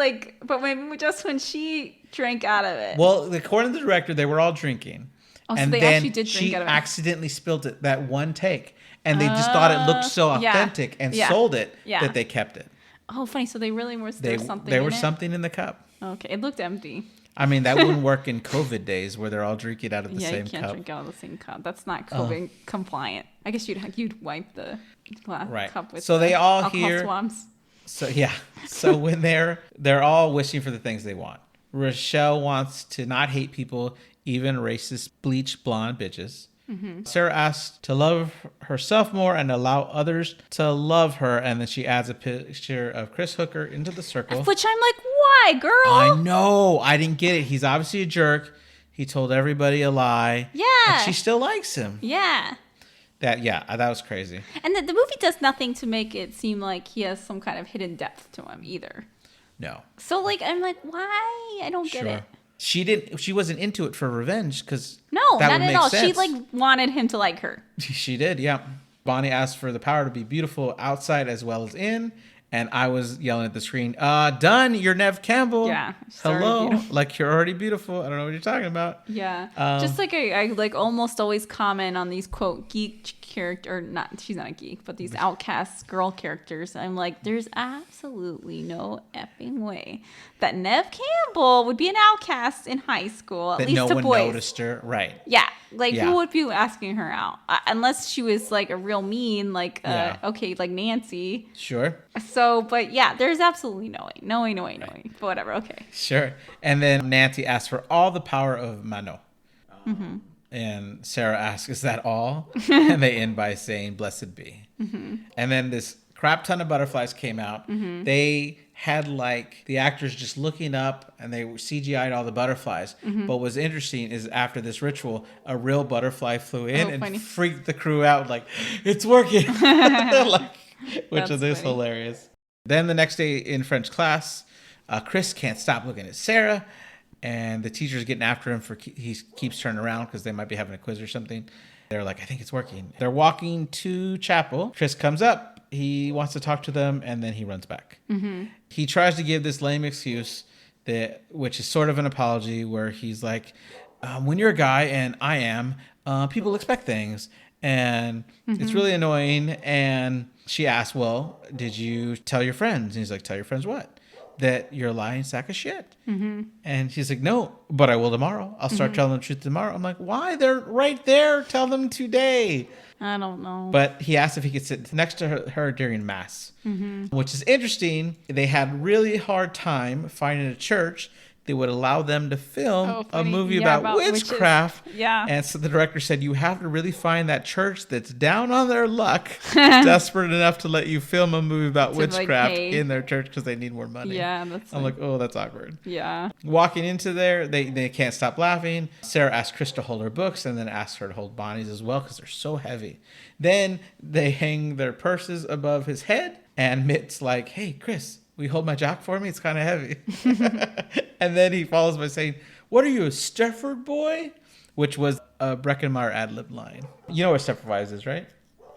but maybe just when she drank out of it. Well, according to the director, they were all drinking. Oh, so and they then actually did drink she out of it. accidentally spilled it that one take. And they just thought it looked so authentic and sold it that they kept it. Oh, funny. So they really were there something There in was it? something in the cup. Okay, it looked empty. I mean, that wouldn't work in COVID days where they're all drinking out of the same cup. Yeah, you can't drink out of the same cup. That's not COVID compliant. I guess you'd wipe the glass cup with so they all alcohol hear swabs. So yeah. So when they're all wishing for the things they want. Rochelle wants to not hate people, even racist bleach blonde bitches. Mm-hmm. Sarah asks to love herself more and allow others to love her, and then she adds a picture of Chris Hooker into the circle. Which I'm like, why, girl? I know. I didn't get it. He's obviously a jerk. He told everybody a lie. Yeah. And she still likes him. Yeah. That was crazy. And the movie does nothing to make it seem like he has some kind of hidden depth to him either. No. So like, I'm like, why? I don't get it. She wasn't into it for revenge because no, that not would at make all. sense. She like wanted him to like her. She did, yeah. Bonnie asked for the power to be beautiful outside as well as in, and I was yelling at the screen, done, you're Nev Campbell. Yeah. Hello. Like, you're already beautiful. I don't know what you're talking about. Yeah. Just like I like almost always comment on these quote geek character, or not, she's not a geek, but these outcast girl characters. I'm like, there's absolutely no effing way that Nev Campbell would be an outcast in high school, at that least no to one boys. noticed her. Right. Yeah. Like, who would be asking her out? Unless she was like a real mean, like, okay, like Nancy. Sure. So, but yeah, there's absolutely no way. But whatever, okay. Sure. And then Nancy asked for all the power of Mano. Mm-hmm. And Sarah asks, is that all? And they end by saying, blessed be. Mm-hmm. And then this crap ton of butterflies came out. Mm-hmm. They had like the actors just looking up and they CGI'd all the butterflies. Mm-hmm. But what's interesting is after this ritual, a real butterfly flew in and freaked the crew out like, it's working. Which is hilarious. Then the next day in French class, Chris can't stop looking at Sarah. And the teacher's getting after him he keeps turning around because they might be having a quiz or something. They're like, I think it's working. They're walking to chapel. Chris comes up. He wants to talk to them, and then he runs back. Mm-hmm. He tries to give this lame excuse, which is sort of an apology, where he's like, when you're a guy, and I am, people expect things. And it's really annoying. And she asks, well, did you tell your friends? And he's like, tell your friends what? That you're a lying sack of shit. Mm-hmm. And she's like, no, but I will tomorrow. I'll start telling them the truth tomorrow. I'm like, why? They're right there. Tell them today. I don't know. But he asked if he could sit next to her during mass, which is interesting. They had really hard time finding a church that would allow them to film a movie about witchcraft. Witches. Yeah. And so the director said, you have to really find that church that's down on their luck, desperate enough to let you film a movie about witchcraft in their church because they need more money. Yeah, I'm like, oh, that's awkward. Yeah. Walking into there, they can't stop laughing. Sarah asks Chris to hold her books and then asks her to hold Bonnie's as well because they're so heavy. Then they hang their purses above his head and Mitt's like, hey, Chris, will you hold my jock for me? It's kind of heavy. And then he follows by saying, what are you, a Stepford boy? Which was a Breckenmeyer ad-lib line. You know what Stepford Wives is, right?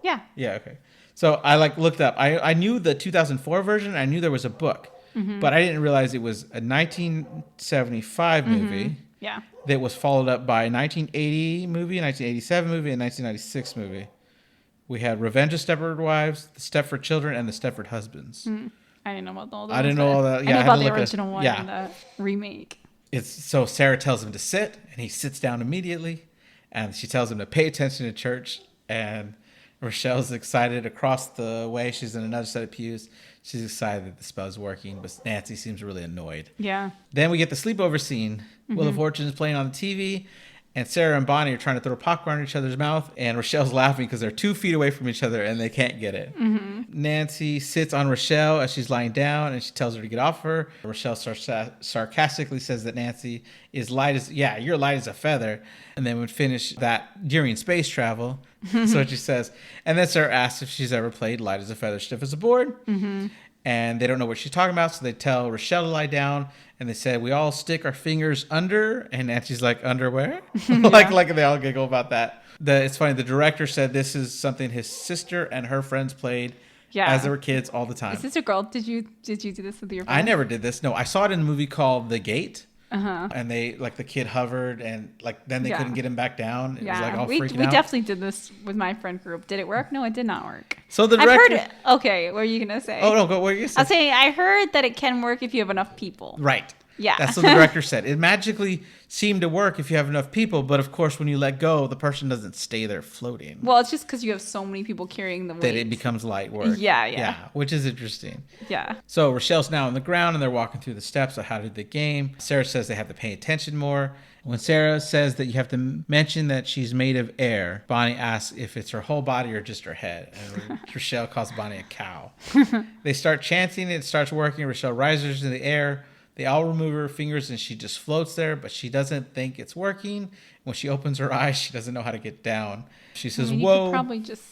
Yeah. Yeah, okay. So I looked up. I knew the 2004 version. I knew there was a book. Mm-hmm. But I didn't realize it was a 1975 movie. Yeah. That was followed up by a 1980 movie, a 1987 movie, and a 1996 movie. We had Revenge of Stepford Wives, The Stepford Children, and The Stepford Husbands. Mm. I didn't know about all that. I didn't know all that. Yeah, I knew about the original one and the remake. So Sarah tells him to sit, and he sits down immediately. And she tells him to pay attention to church. And Rochelle's excited across the way. She's in another set of pews. She's excited that the spell's working, but Nancy seems really annoyed. Yeah. Then we get the sleepover scene. Wheel of Fortune is playing on the TV. And Sarah and Bonnie are trying to throw popcorn in each other's mouth. And Rochelle's laughing because they're 2 feet away from each other and they can't get it. Mm-hmm. Nancy sits on Rochelle as she's lying down, and she tells her to get off her. Rochelle sarcastically says that Nancy is light as, you're light as a feather. And then would finish that during space travel. That's what she says. And then Sarah asks if she's ever played light as a feather, stiff as a board. And they don't know what she's talking about, so they tell Rochelle to lie down. And they said, we all stick our fingers under. And Nancy's like, underwear? like they all giggle about that. It's funny. The director said this is something his sister and her friends played as they were kids all the time. Is this a girl? Did you do this with your friends? I never did this. No, I saw it in a movie called The Gate. And they the kid hovered and then they couldn't get him back down. It was all freaking out. We definitely did this with my friend group. Did it work? No, it did not work. So the director. I've heard it. Okay, what are you gonna say? Oh no, what were you saying? I'll say I heard that it can work if you have enough people. Right. Yeah. That's what the director said. It magically seemed to work if you have enough people, but of course when you let go, the person doesn't stay there floating. Well, it's just because you have so many people carrying the weight. That it becomes light work. Yeah, which is interesting. Yeah. So Rochelle's now on the ground and they're walking through the steps of how to do the game. Sarah says they have to pay attention more. When Sarah says that you have to mention that she's made of air, Bonnie asks if it's her whole body or just her head. And Rochelle calls Bonnie a cow. They start chanting, it starts working. Rochelle rises in the air. They all remove her fingers and she just floats there, but she doesn't think it's working. When she opens her eyes, she doesn't know how to get down. She says, you whoa. could probably just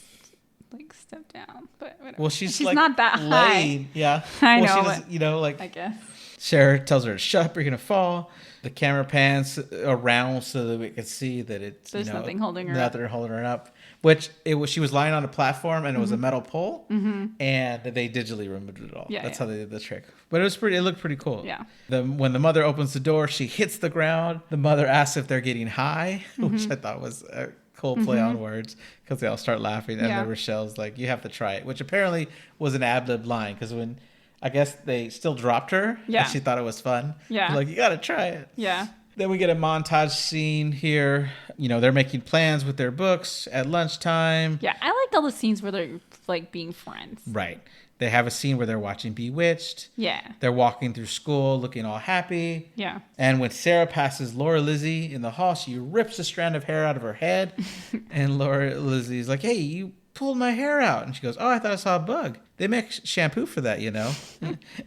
step down. But whatever. Well, she's not that high. Yeah. I know. She does, I guess. Sarah tells her to shut up, you're going to fall. The camera pans around so that we can see that it's there's nothing holding her up. Nothing holding her up. She was lying on a platform and it was a metal pole, and they digitally removed it all. That's how they did the trick. But it looked pretty cool. Yeah. When the mother opens the door, she hits the ground. The mother asks if they're getting high, which I thought was a cool play on words because they all start laughing. And then Rochelle's like, "You have to try it," which apparently was an ad-lib line because when I guess they still dropped her, and she thought it was fun. Yeah, like you got to try it. Yeah. Then we get a montage scene here. They're making plans with their books at lunchtime. Yeah, I liked all the scenes where they're being friends. Right. They have a scene where they're watching Bewitched. Yeah. They're walking through school looking all happy. Yeah. And when Sarah passes Laura Lizzie in the hall, she rips a strand of hair out of her head. And Laura Lizzie's like, hey, you pulled my hair out. And she goes, oh, I thought I saw a bug. They make shampoo for that,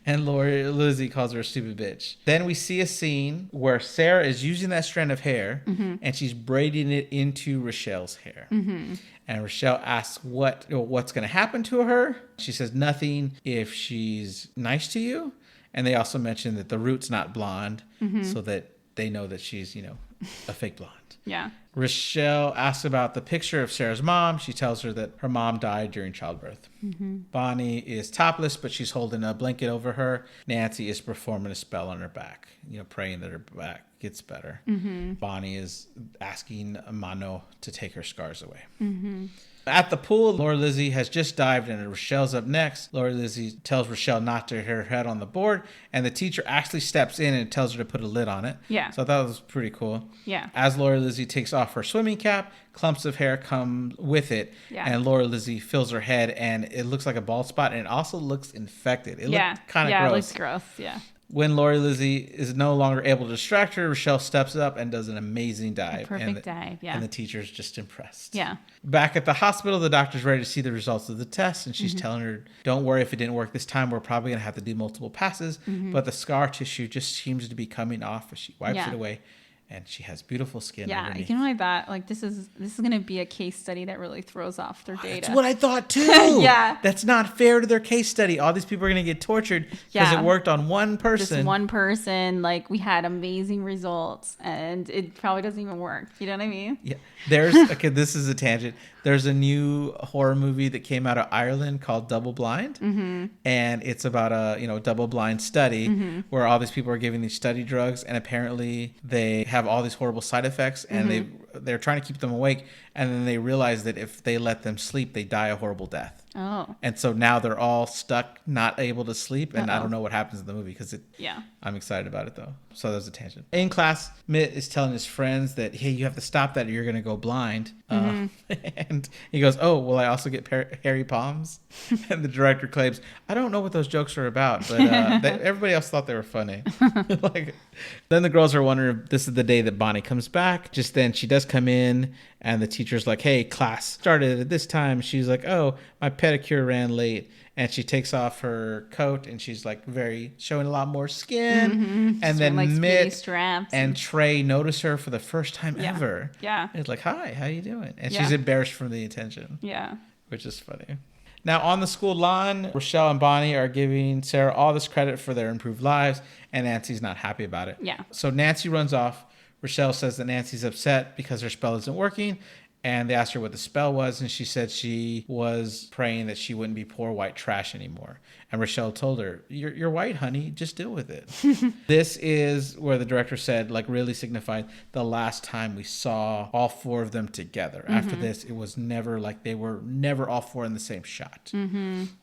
And Laura Lizzie calls her a stupid bitch. Then we see a scene where Sarah is using that strand of hair and she's braiding it into Rochelle's hair. And Rochelle asks what's going to happen to her. She says nothing if she's nice to you. And they also mention that the root's not blonde so that they know that she's, a fake blonde. Yeah. Rochelle asks about the picture of Sarah's mom. She tells her that her mom died during childbirth. Bonnie is topless, but she's holding a blanket over her. Nancy is performing a spell on her back, praying that her back gets better. Bonnie is asking Mano to take her scars away. At the pool, Laura Lizzie has just dived and Rochelle's up next. Laura Lizzie tells Rochelle not to hit her head on the board, and the teacher actually steps in and tells her to put a lid on it. Yeah. So I thought it was pretty cool. Yeah. As Laura Lizzie takes off her swimming cap, clumps of hair come with it, and Laura Lizzie fills her head, and it looks like a bald spot, and it also looks infected. It looked kind of gross. Yeah, it looks gross, yeah. When Laura Lizzie is no longer able to distract her, Rochelle steps up and does an amazing dive. Perfect dive, yeah. And the teacher's just impressed. Yeah. Back at the hospital, the doctor's ready to see the results of the test, and she's telling her, don't worry if it didn't work this time. We're probably going to have to do multiple passes, but the scar tissue just seems to be coming off as she wipes it away. And she has beautiful skin underneath. I thought this is going to be a case study that really throws off their data. That's what I thought too. Yeah. That's not fair to their case study. All these people are going to get tortured because it worked on one person. Just one person. We had amazing results and it probably doesn't even work. You know what I mean? Yeah. This is a tangent. There's a new horror movie that came out of Ireland called Double Blind. And it's about a double blind study where all these people are giving these study drugs and apparently they have all these horrible side effects and they're trying to keep them awake, and then they realize that if they let them sleep they die a horrible death. Oh. And so now they're all stuck, not able to sleep, and I don't know what happens in the movie because I'm excited about it though. So there's a tangent. In class, Mitt is telling his friends that, hey, you have to stop that or you're going to go blind. And he goes, oh, will I also get hairy palms? And the director claims, I don't know what those jokes are about, but everybody else thought they were funny. Then the girls are wondering if this is the day that Bonnie comes back. Just then she does does come in, and the teacher's like, hey, class started at this time. She's like, oh, my pedicure ran late. And she takes off her coat, and she's like showing a lot more skin. And then like Mitt straps and Trey notice her for the first time Yeah. ever. Yeah. And it's like, hi, how you doing? And Yeah. she's embarrassed from the attention. Yeah. Which is funny. Now, on the school lawn, Rochelle and Bonnie are giving Sarah all this credit for their improved lives, and Nancy's not happy about it. Yeah. So Nancy runs off. Rochelle says that Nancy's upset because her spell isn't working, and they asked her what the spell was, and she said she was praying that she wouldn't be poor white trash anymore. And Rochelle told her, you're white, honey. Just deal with it. This is where the director said, like, really signified the last time we saw all four of them together. After this, it was never like they were never all four in the same shot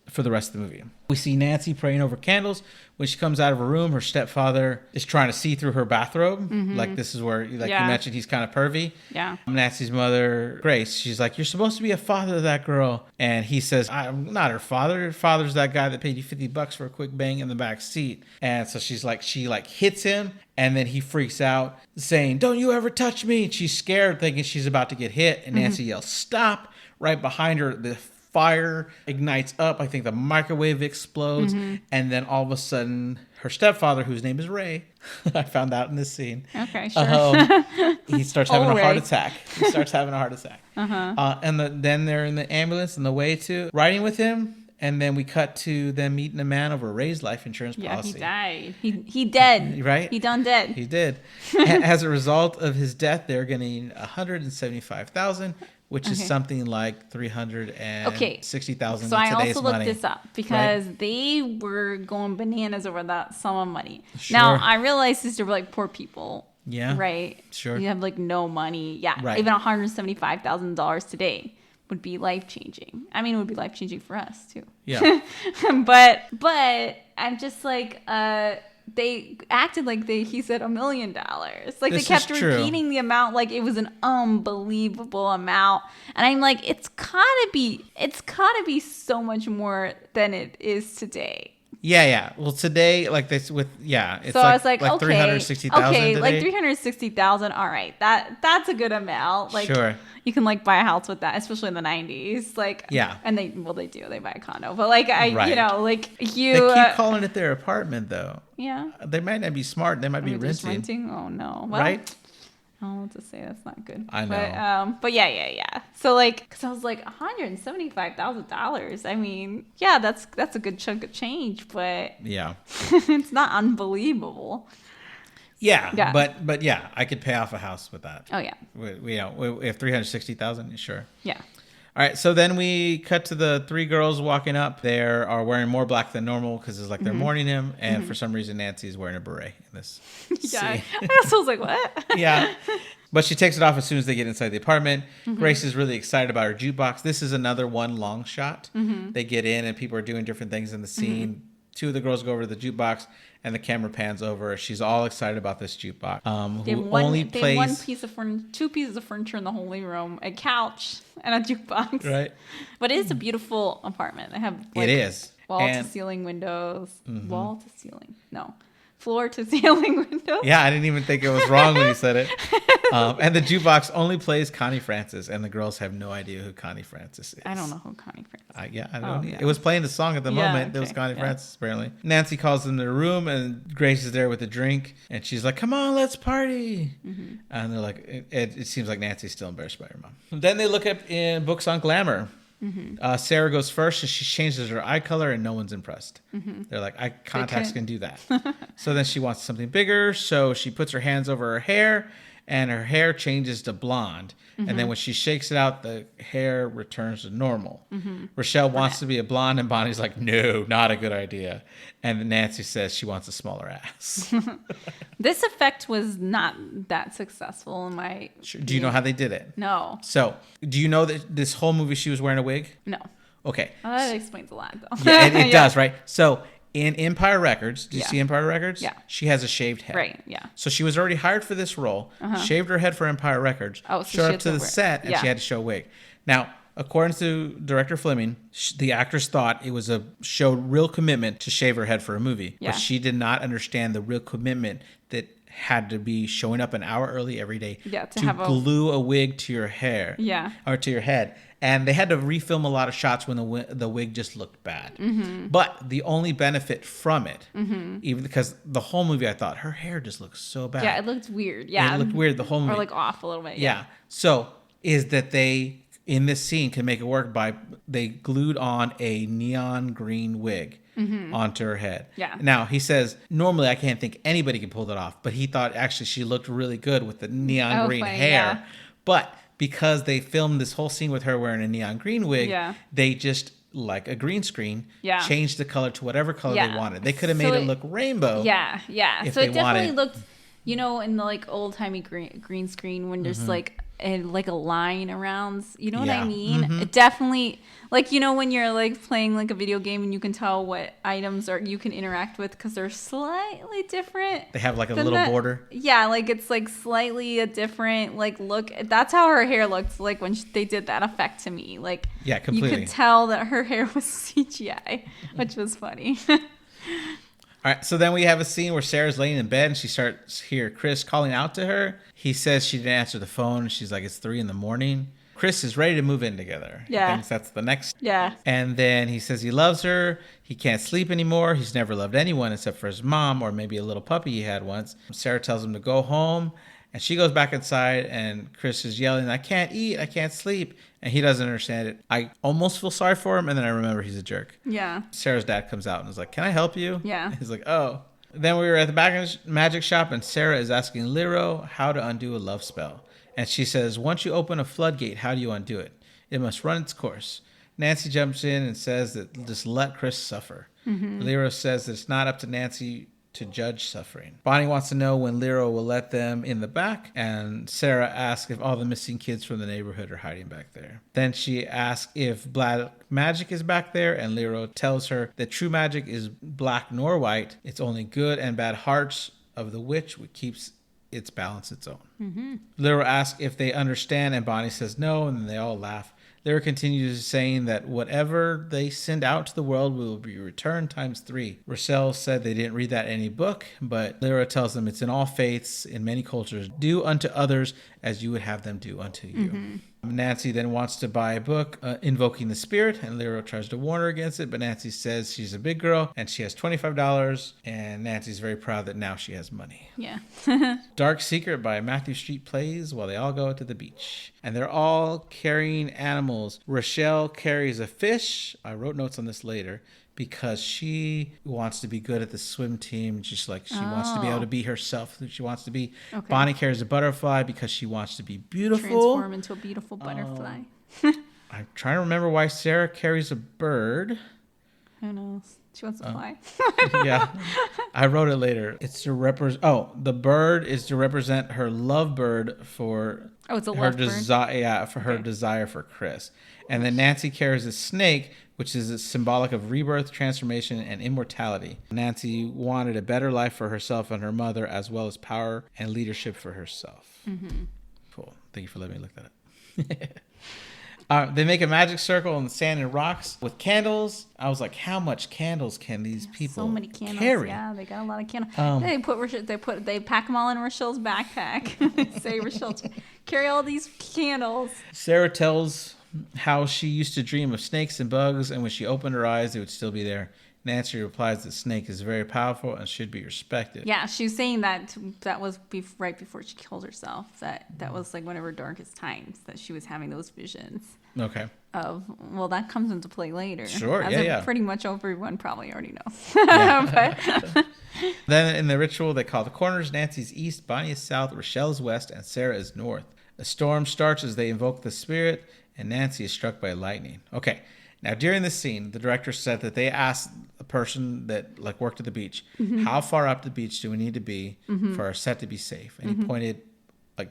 for the rest of the movie. We see Nancy praying over candles. When she comes out of her room, her stepfather is trying to see through her bathrobe. Like, this is where, like you mentioned, he's kind of pervy. Yeah. Nancy's mother, Grace, she's like, you're supposed to be a father to that girl. And he says, I'm not her father. Her father's that guy that paid you $50 for a quick bang in the back seat. And so she's like, she like hits him. And then he freaks out saying, don't you ever touch me. And she's scared thinking she's about to get hit. And Nancy yells, stop. Right behind her, the fire ignites up. I think the microwave explodes. And then all of a sudden, her stepfather, whose name is Ray, I found out in this scene. Okay, sure. He starts having a heart Ray. attack. And then they're in the ambulance on the way to riding with him. And then we cut to them meeting a man over Ray's life insurance policy. He died. He dead. Right? He done dead. He did. As a result of his death, they're getting $175,000, which is something like $360,000 in So I today's also looked money. this up because they were going bananas over that sum of money. Sure. Now I realized these were like poor people. Yeah. Right. Sure. You have like no money. Yeah. Right. Even $175,000 today would be life changing. I mean, it would be life changing for us too. Yeah. but I'm just like they acted like he said $1 million. Like This they kept is true. repeating the amount like it was an unbelievable amount. And I'm like, it's gotta be so much more than it is today. Yeah. Well, today, like this it's So I was like, okay, 360,000 today. like 360,000. All right, that's a good amount. Like, Sure. you can like buy a house with that, especially in the 90s. Like, Yeah. and they buy a condo, but like Right. like They you, keep calling it their apartment, though. yeah, They might not be smart. They might be just renting. renting. Oh no, well, Right? I don't know what to say. That's not good. I know. But yeah. So like, because I was like $175,000. I mean, yeah, that's a good chunk of change, but Yeah. it's not unbelievable. Yeah. But yeah, I could pay off a house with that. Oh yeah, We have 360,000. Sure. yeah. All right, so then we cut to the three girls walking up. They are wearing more black than normal because it's like they're mourning him, and for some reason Nancy's wearing a beret in this Yeah, scene. I also was like, what? Yeah, but she takes it off as soon as they get inside the apartment. Grace is really excited about her jukebox. This is another one long shot. They get in, and people are doing different things in the scene. Two of the girls go over to the jukebox, and the camera pans over. She's all excited about this jukebox. They have two pieces of furniture in the whole living room, a couch, and a jukebox. Right. But it is a beautiful apartment. They have It is. wall to ceiling windows. Wall to ceiling. No. Floor to ceiling windows. Yeah, I didn't even think it was wrong when you said it. And the jukebox only plays Connie Francis, and the girls have no idea who Connie Francis is. I don't know who Connie Francis is. I don't. yeah. It was playing the song at the Yeah, moment. It was okay, Connie yeah. Francis, apparently. Nancy calls them to the room, and Grace is there with a drink, and she's like, "Come on, let's party." And they're like, it seems like Nancy's still embarrassed by her mom. Then they look up in books on glamour. Sarah goes first, and she changes her eye color, and no one's impressed. They're like, eye contacts can do that. So then she wants something bigger, so she puts her hands over her hair, and her hair changes to blonde. And then when she shakes it out, the hair returns to normal. Rochelle wants to be a blonde, and Bonnie's like, no, not a good idea. And Nancy says she wants a smaller ass. This effect was not that successful in my... Do you know how they did it? No. So, do you know that this whole movie she was wearing a wig? No. Okay. That explains a lot, though. Yeah, it does, right? So, in Empire Records, do you see Empire Records? Yeah. She has a shaved head. Right, yeah. So she was already hired for this role, shaved her head for Empire Records, Oh, so she showed up had to to the wear- set, and yeah. she had to show a wig. Now, according to director Fleming, the actress thought it was showed real commitment to shave her head for a movie, Yeah. but she did not understand the real commitment that had to be showing up an hour early every day to glue a wig to your hair. Yeah. Or to your head. And they had to refilm a lot of shots when the wig just looked bad. Mm-hmm. But the only benefit from it, even because the whole movie, I thought her hair just looked so bad. Yeah, it looked weird. Yeah. It looked weird the whole movie. Or like off a little bit. Yeah. So is that they, in this scene, can make it work by they glued on a neon green wig onto her head. Yeah. Now, he says, normally I can't think anybody can pull that off. But he thought actually she looked really good with the neon green hair. Yeah. But because they filmed this whole scene with her wearing a neon green wig, they just, like a green screen, changed the color to whatever color they wanted. They could have made it look rainbow. Yeah, yeah. So it definitely looked, in the like old-timey green screen when there's like a line around, you know what I mean? It definitely, like, when you're like playing like a video game and you can tell what items you can interact with because they're slightly different. They have like a little border. Yeah, like it's like slightly a different like look. That's how her hair looked like when they did that effect to me. Like, yeah, completely. You could tell that her hair was CGI, which was funny. All right, so then we have a scene where Sarah's laying in bed and she starts hear Chris calling out to her. He says she didn't answer the phone. She's like, it's 3 a.m. Chris is ready to move in together. Yeah. He thinks that's the next. Yeah. And then he says he loves her. He can't sleep anymore. He's never loved anyone except for his mom or maybe a little puppy he had once. Sarah tells him to go home. And she goes back inside and Chris is yelling, I can't eat. I can't sleep. And he doesn't understand it. I almost feel sorry for him. And then I remember he's a jerk. Yeah. Sarah's dad comes out and is like, can I help you? Yeah. He's like, oh. Then we were at the magic shop and Sarah is asking Lero how to undo a love spell. And she says, once you open a floodgate, how do you undo it? It must run its course. Nancy jumps in and says that just let Chris suffer. Lero says that it's not up to Nancy to judge suffering. Bonnie wants to know when Lero will let them in the back, and Sarah asks if all the missing kids from the neighborhood are hiding back there. Then she asks if black magic is back there, and Lero tells her that true magic is black nor white. It's only good and bad hearts of the witch which keeps its balance its own. Lero asks if they understand, and Bonnie says no, and then they all laugh. Lyra continues saying that whatever they send out to the world will be returned times 3. Rochelle said they didn't read that in any book, but Lyra tells them it's in all faiths, in many cultures. Do unto others as you would have them do unto you. Nancy then wants to buy a book, Invoking the Spirit, and Lyra tries to warn her against it, but Nancy says she's a big girl and she has $25, and Nancy's very proud that now she has money. Yeah. Dark Secret by Matthew Street plays while they all go to the beach. And they're all carrying animals. Rochelle carries a fish. I wrote notes on this later because she wants to be good at the swim team. Just like she wants to be able to be herself. She wants to be. Okay. Bonnie carries a butterfly because she wants to be beautiful. Transform into a beautiful butterfly. I'm trying to remember why Sarah carries a bird. Who knows? She wants to fly. Yeah. I wrote it later. It's to represent. Oh, the bird is to represent her lovebird for. Oh, it's a her lovebird. Yeah, for her desire for Chris. And then Nancy carries a snake, which is symbolic of rebirth, transformation, and immortality. Nancy wanted a better life for herself and her mother, as well as power and leadership for herself. Cool. Thank you for letting me look that up. They make a magic circle on the sand and rocks with candles. I was like, how much candles can these people so many candles carry? Yeah, they got a lot of candles. They pack them all in Rochelle's backpack. They say, Rochelle, carry all these candles. Sarah tells how she used to dream of snakes and bugs, and when she opened her eyes, they would still be there. Nancy replies that snake is very powerful and should be respected. Yeah, she was saying that was right before she killed herself. That was like one of her darkest times, that she was having those visions. Okay. That comes into play later. Sure, Pretty much everyone probably already knows. Then in the ritual, they call the corners. Nancy's east, Bonnie is south, Rochelle is west, and Sarah is north. A storm starts as they invoke the spirit, and Nancy is struck by lightning. Okay. Now, during this scene, the director said that they asked a person that worked at the beach, how far up the beach do we need to be for our set to be safe? And he pointed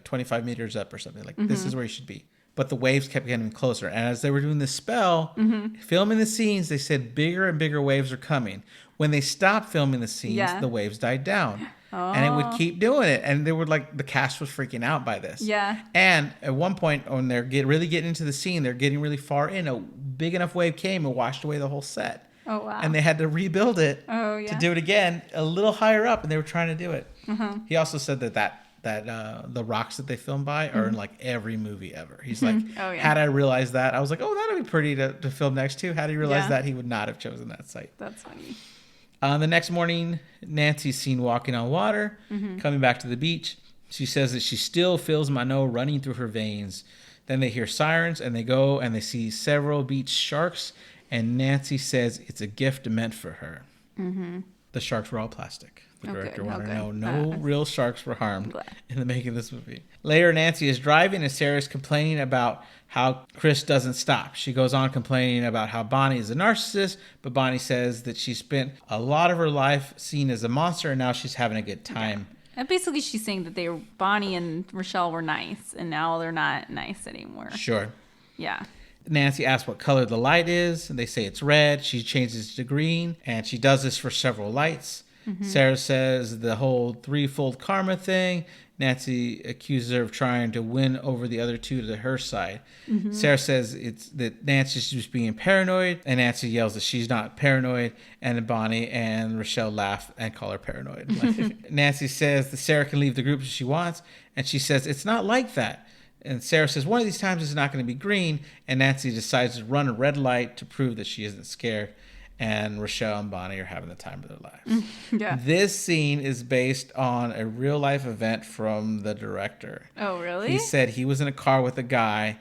25 meters up or something. This is where you should be. But the waves kept getting closer. And as they were doing the spell, filming the scenes, they said bigger and bigger waves are coming. When they stopped filming the scenes, the waves died down. And it would keep doing it. And they were the cast was freaking out by this. Yeah. And at one point, when they're really getting into the scene, they're getting really far in. A big enough wave came and washed away the whole set. Oh, wow. And they had to rebuild it to do it again a little higher up, and they were trying to do it. Uh-huh. He also said that the rocks that they film by are in like every movie ever. He's like, had I realized that, I was like, oh, that'd be pretty to film next to. Had he realized that, he would not have chosen that site. That's funny. The next morning, Nancy's seen walking on water, coming back to the beach. She says that she still feels Minot running through her veins. Then they hear sirens, and they go and they see several beach sharks, and Nancy says it's a gift meant for her. Mm-hmm. The sharks were all plastic. The director wanted to know no real sharks were harmed in the making of this movie. Later, Nancy is driving, and Sarah's complaining about how Chris doesn't stop. She goes on complaining about how Bonnie is a narcissist, but Bonnie says that she spent a lot of her life seen as a monster, and now she's having a good time. And basically, she's saying that Bonnie and Rochelle were nice, and now they're not nice anymore. Sure. Yeah. Nancy asks what color the light is, and they say it's red. She changes it to green, and she does this for several lights. Mm-hmm. Sarah says the whole threefold karma thing. Nancy accuses her of trying to win over the other two to her side. Mm-hmm. Sarah says it's that Nancy's just being paranoid, and Nancy yells that she's not paranoid, and then Bonnie and Rochelle laugh and call her paranoid. Nancy says that Sarah can leave the group if she wants, and she says it's not like that. And Sarah says one of these times it's not going to be green, and Nancy decides to run a red light to prove that she isn't scared. And Rochelle and Bonnie are having the time of their lives. Yeah. This scene is based on a real life event from the director. Oh, really? He said he was in a car with a guy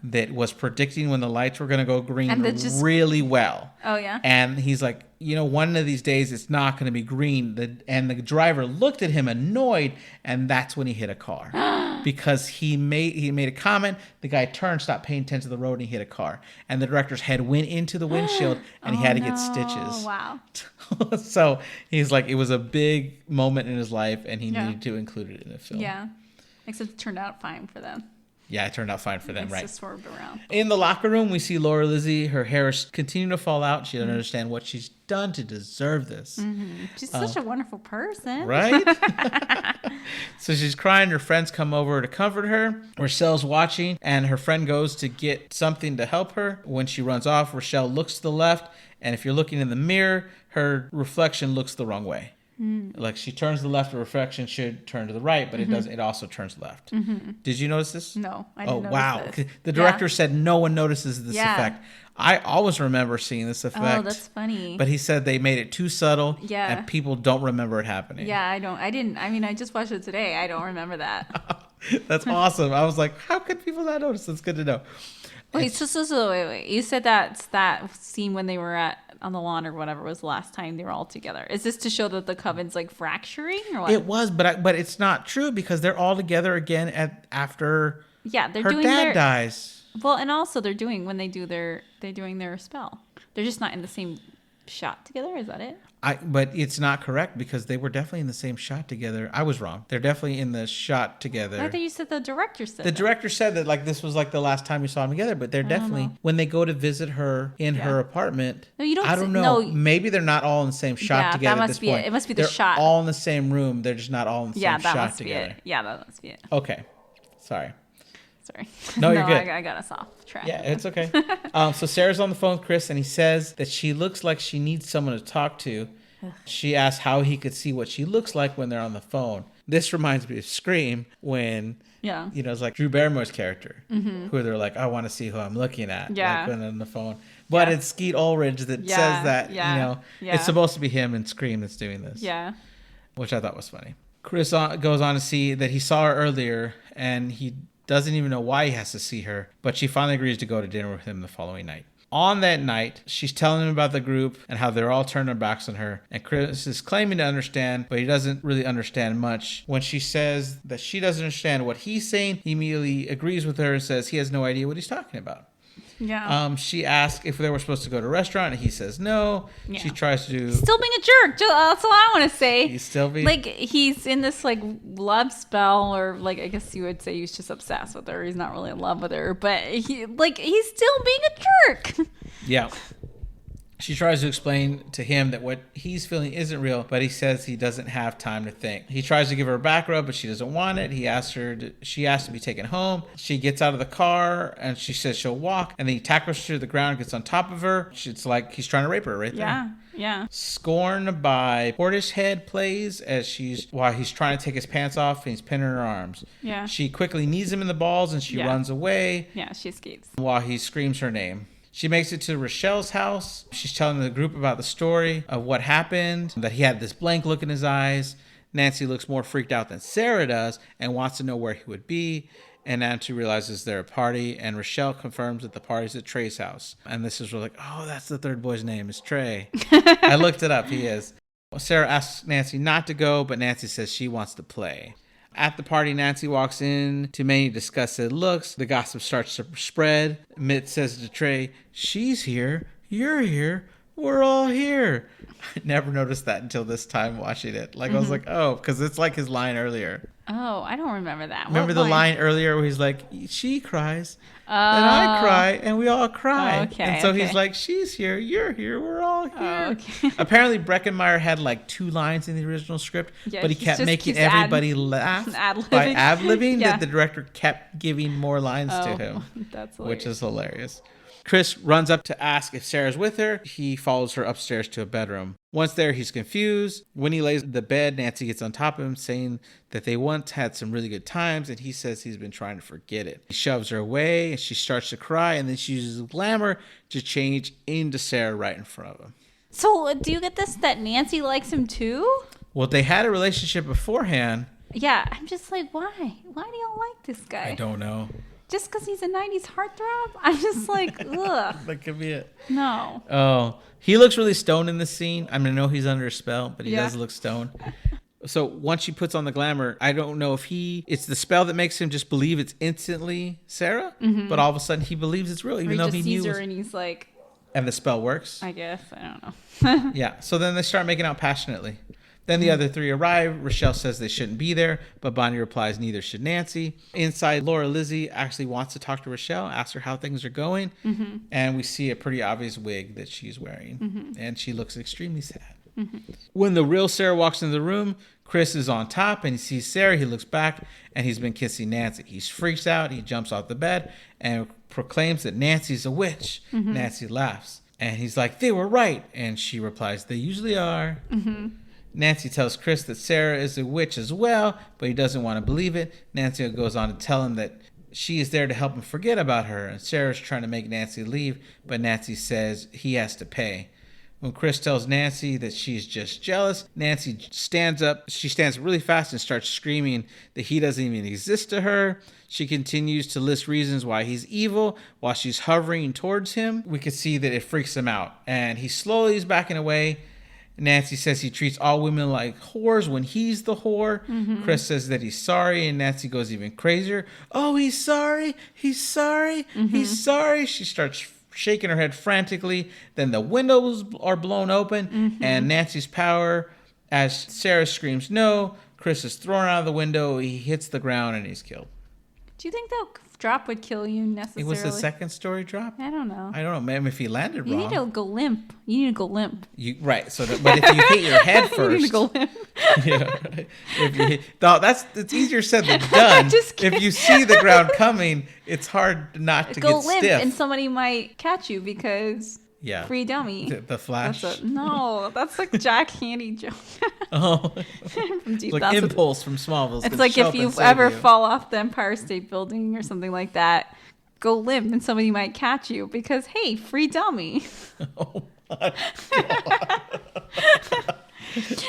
that was predicting when the lights were going to go green really well. Oh, yeah? And he's like, one of these days it's not going to be green. And the driver looked at him annoyed, and that's when he hit a car. Because he made a comment, the guy turned, stopped paying attention to the road, and he hit a car. And the director's head went into the windshield, and he had to get stitches. Wow. So he's like, it was a big moment in his life, and he needed to include it in the film. Yeah. Except it turned out fine for them. Yeah, it turned out fine for them, right? Just swerved around. In the locker room, we see Laura Lizzie. Her hair is continuing to fall out. She doesn't understand what she's done to deserve this. Mm-hmm. She's such a wonderful person. Right? So she's crying. Her friends come over to comfort her. Rochelle's watching, and her friend goes to get something to help her. When she runs off, Rochelle looks to the left, and if you're looking in the mirror, her reflection looks the wrong way. Like she turns to the left, the reflection should turn to the right, but it doesn't. It also turns left. Did you notice this? No, I didn't notice this. The director said no one notices this effect. I always remember seeing this effect. Oh, that's funny. But he said they made it too subtle, and people don't remember it happening. Yeah, I didn't. I mean, I just watched it today. I don't remember that. That's awesome. I was like, how could people not notice? That's good to know. Wait, wait. You said that's that scene when they were on the lawn or whatever was the last time they were all together. Is this to show that the coven's like fracturing or what? It was, but it's not true because they're all together again after her dad dies. Well, and also they're doing their spell. They're just not in the same shot together. Is that it? But it's not correct because they were definitely in the same shot together. I was wrong. They're definitely in the shot together. I thought you said the director said the director said that like this was like the last time you saw them together, but they're definitely when they go to visit her in her apartment. No, you don't. I don't know. No, maybe they're not all in the same shot together at this point. It must be the shot. They're all in the same room. They're just not all in the same shot together. Yeah, that must be it. Okay, sorry. No, you're good. I got us off track. Yeah, it's okay. So Sarah's on the phone with Chris, and he says that she looks like she needs someone to talk to. She asks how he could see what she looks like when they're on the phone. This reminds me of Scream when, it's like Drew Barrymore's character, who they're like, I want to see who I'm looking at, like when they're on the phone. But it's Skeet Ulrich that says that, it's supposed to be him in Scream that's doing this. Yeah. Which I thought was funny. Chris goes on to see that he saw her earlier, and he doesn't even know why he has to see her, but she finally agrees to go to dinner with him the following night. On that night, she's telling him about the group and how they're all turning their backs on her. And Chris is claiming to understand, but he doesn't really understand much. When she says that she doesn't understand what he's saying, he immediately agrees with her and says he has no idea what he's talking about. Yeah. She asks if they were supposed to go to a restaurant, and he says no. Yeah. She tries to still being a jerk. That's all I want to say. He's still being like he's in this like love spell, or like I guess you would say he's just obsessed with her. He's not really in love with her, but he's still being a jerk. Yeah. She tries to explain to him that what he's feeling isn't real, but he says he doesn't have time to think. He tries to give her a back rub, but she doesn't want it. She asks to be taken home. She gets out of the car and she says she'll walk, and then he tackles her to the ground, gets on top of her. It's like he's trying to rape her right there. Yeah. Scorn by Portishead plays while he's trying to take his pants off and he's pinning her arms. Yeah. She quickly knees him in the balls and she runs away. Yeah, she escapes. While he screams her name. She makes it to Rochelle's house. She's telling the group about the story of what happened, that he had this blank look in his eyes. Nancy looks more freaked out than Sarah does and wants to know where he would be. And Nancy realizes they're a party, and Rochelle confirms that the party's at Trey's house. And this is like, oh, that's the third boy's name, is Trey. I looked it up. He is. Well, Sarah asks Nancy not to go, but Nancy says she wants to play. At the party, Nancy walks in to many disgusted looks. The gossip starts to spread. Mitt says to Trey, she's here, you're here, we're all here. I never noticed that until this time watching it. I was like, oh, because it's like his line earlier. Oh, I don't remember that. Remember the line earlier where he's like, she cries, then I cry, and we all cry. Okay, and so he's like, she's here, you're here, we're all here. Okay. Apparently, Breckenmeyer had like 2 lines in the original script, but he kept making everybody laugh by ad-libbing that the director kept giving more lines to him, that's which is hilarious. Chris runs up to ask if Sarah's with her. He follows her upstairs to a bedroom. Once there, he's confused. When he lays in the bed, Nancy gets on top of him, saying that they once had some really good times, and he says he's been trying to forget it. He shoves her away, and she starts to cry, and then she uses glamour to change into Sarah right in front of him. So, do you get this, that Nancy likes him too? Well, they had a relationship beforehand. Yeah, I'm just like, why? Why do y'all like this guy? I don't know. Just because he's a 90s heartthrob? I'm just like, ugh. That could be it. No. Oh, he looks really stoned in this scene. I mean, I know he's under a spell, but he does look stoned. So once she puts on the glamour, I don't know if it's the spell that makes him just believe it's instantly Sarah, but all of a sudden he believes it's real, even though he sees knew. her and he's like, and the spell works. I guess. I don't know. Yeah. So then they start making out passionately. Then the other 3 arrive. Rochelle says they shouldn't be there, but Bonnie replies neither should Nancy. Inside, Laura Lizzie actually wants to talk to Rochelle, asks her how things are going, and we see a pretty obvious wig that she's wearing, and she looks extremely sad. When the real Sarah walks into the room, Chris is on top, and he sees Sarah. He looks back, and he's been kissing Nancy. He freaks out. He jumps off the bed and proclaims that Nancy's a witch. Nancy laughs, and he's like, they were right, and she replies, they usually are. Nancy tells Chris that Sarah is a witch as well, but he doesn't want to believe it. Nancy goes on to tell him that she is there to help him forget about her, and Sarah's trying to make Nancy leave, but Nancy says he has to pay. When Chris tells Nancy that she's just jealous, Nancy stands up. She stands really fast and starts screaming that he doesn't even exist to her. She continues to list reasons why he's evil while she's hovering towards him. We can see that it freaks him out, and he slowly is backing away. Nancy says he treats all women like whores when he's the whore. Chris says that he's sorry, and Nancy goes even crazier. Oh, he's sorry. He's sorry. He's sorry. She starts shaking her head frantically. Then the windows are blown open, and Nancy's power, as Sarah screams no, Chris is thrown out of the window. He hits the ground, and he's killed. Do you think that drop would kill you necessarily? It was the second story drop? I don't know. I don't know. Maybe if he landed You wrong. need to go limp. You need to go limp. Right. So, but if you hit your head first. You need to go limp. Yeah, right. If you hit, no, it's easier said than done. Just if you see the ground coming, it's hard not to go get limp, stiff. and somebody might catch you because free dummy. The Flash. That's like Jack Handy joke. Oh, From it's like Impulse from Smallville. It's like if you ever fall off the Empire State Building or something like that, go limp and somebody might catch you because, hey, free dummy. Oh my God.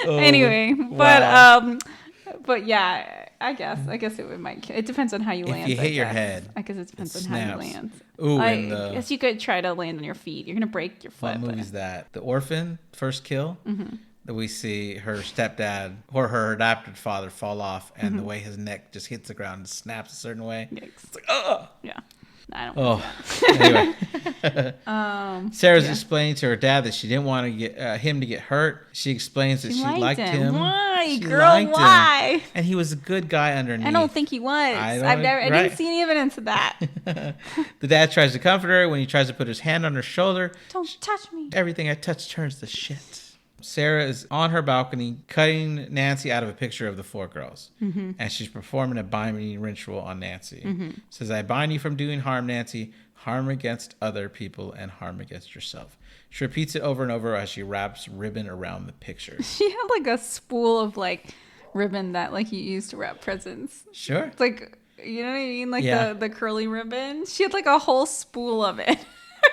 Anyway, wow. but yeah, I guess it might. It depends on how you land. If you hit your head, I guess it depends on how you land. Ooh, I guess you could try to land on your feet. You're gonna break your foot. What movie's that? The Orphan, first kill. That we see her stepdad or her adopted father fall off, and the way his neck just hits the ground and snaps a certain way. Yikes. It's like, oh. Yeah. I don't Oh, believe anyway. Sarah's explaining to her dad that she didn't want to get him to get hurt. She explains that she liked him. Why, She girl? liked Why? him. And he was a good guy underneath. I don't think he was. I didn't see any evidence of that. The dad tries to comfort her when he tries to put his hand on her shoulder. Don't touch me. Everything I touch turns to shit. Sarah is on her balcony cutting Nancy out of a picture of the 4 girls. Mm-hmm. And she's performing a binding ritual on Nancy. Mm-hmm. Says, I bind you from doing harm, Nancy. Harm against other people and harm against yourself. She repeats it over and over as she wraps ribbon around the picture. She had like a spool of like ribbon that like you use to wrap presents. Sure. It's like, you know what I mean? Like the curly ribbon. She had like a whole spool of it.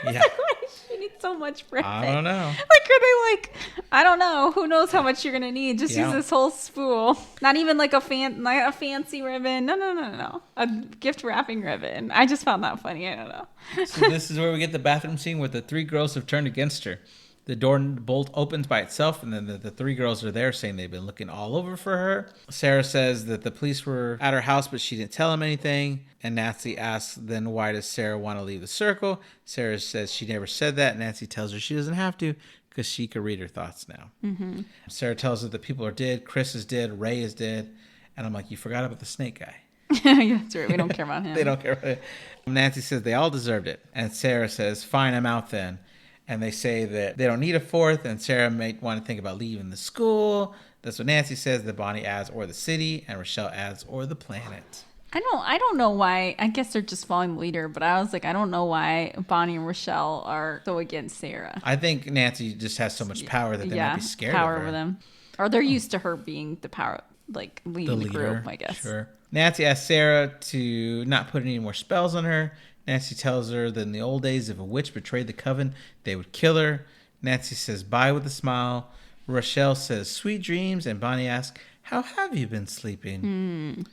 Yeah. Like, why does she need so much ribbon? I don't know. Like, are they like, I don't know. Who knows how much you're going to need? Just use this whole spool. Not even like a fancy ribbon. No. A gift wrapping ribbon. I just found that funny. I don't know. So this is where we get the bathroom scene where the 3 girls have turned against her. The door bolt opens by itself, and then the 3 girls are there saying they've been looking all over for her. Sarah says that the police were at her house, but she didn't tell them anything. And Nancy asks, then why does Sarah want to leave the circle? Sarah says she never said that. Nancy tells her she doesn't have to because she can read her thoughts now. Mm-hmm. Sarah tells her that people are dead. Chris is dead. Ray is dead. And I'm like, you forgot about the snake guy. Yeah, that's right. We don't care about him. They don't care about it. Nancy says they all deserved it. And Sarah says, fine, I'm out then. And they say that they don't need a 4th, and Sarah might want to think about leaving the school. That's what Nancy says. That Bonnie adds, or the city, and Rochelle adds, or the planet. I don't know why. I guess they're just following the leader, but I was like, I don't know why Bonnie and Rochelle are so against Sarah. I think Nancy just has so much power that they might be scared of her. Over them. Or they're used to her being the power, like leading the group, I guess. Sure. Nancy asks Sarah to not put any more spells on her. Nancy tells her that in the old days, if a witch betrayed the coven, they would kill her. Nancy says bye with a smile. Rochelle says sweet dreams, and Bonnie asks, how have you been sleeping?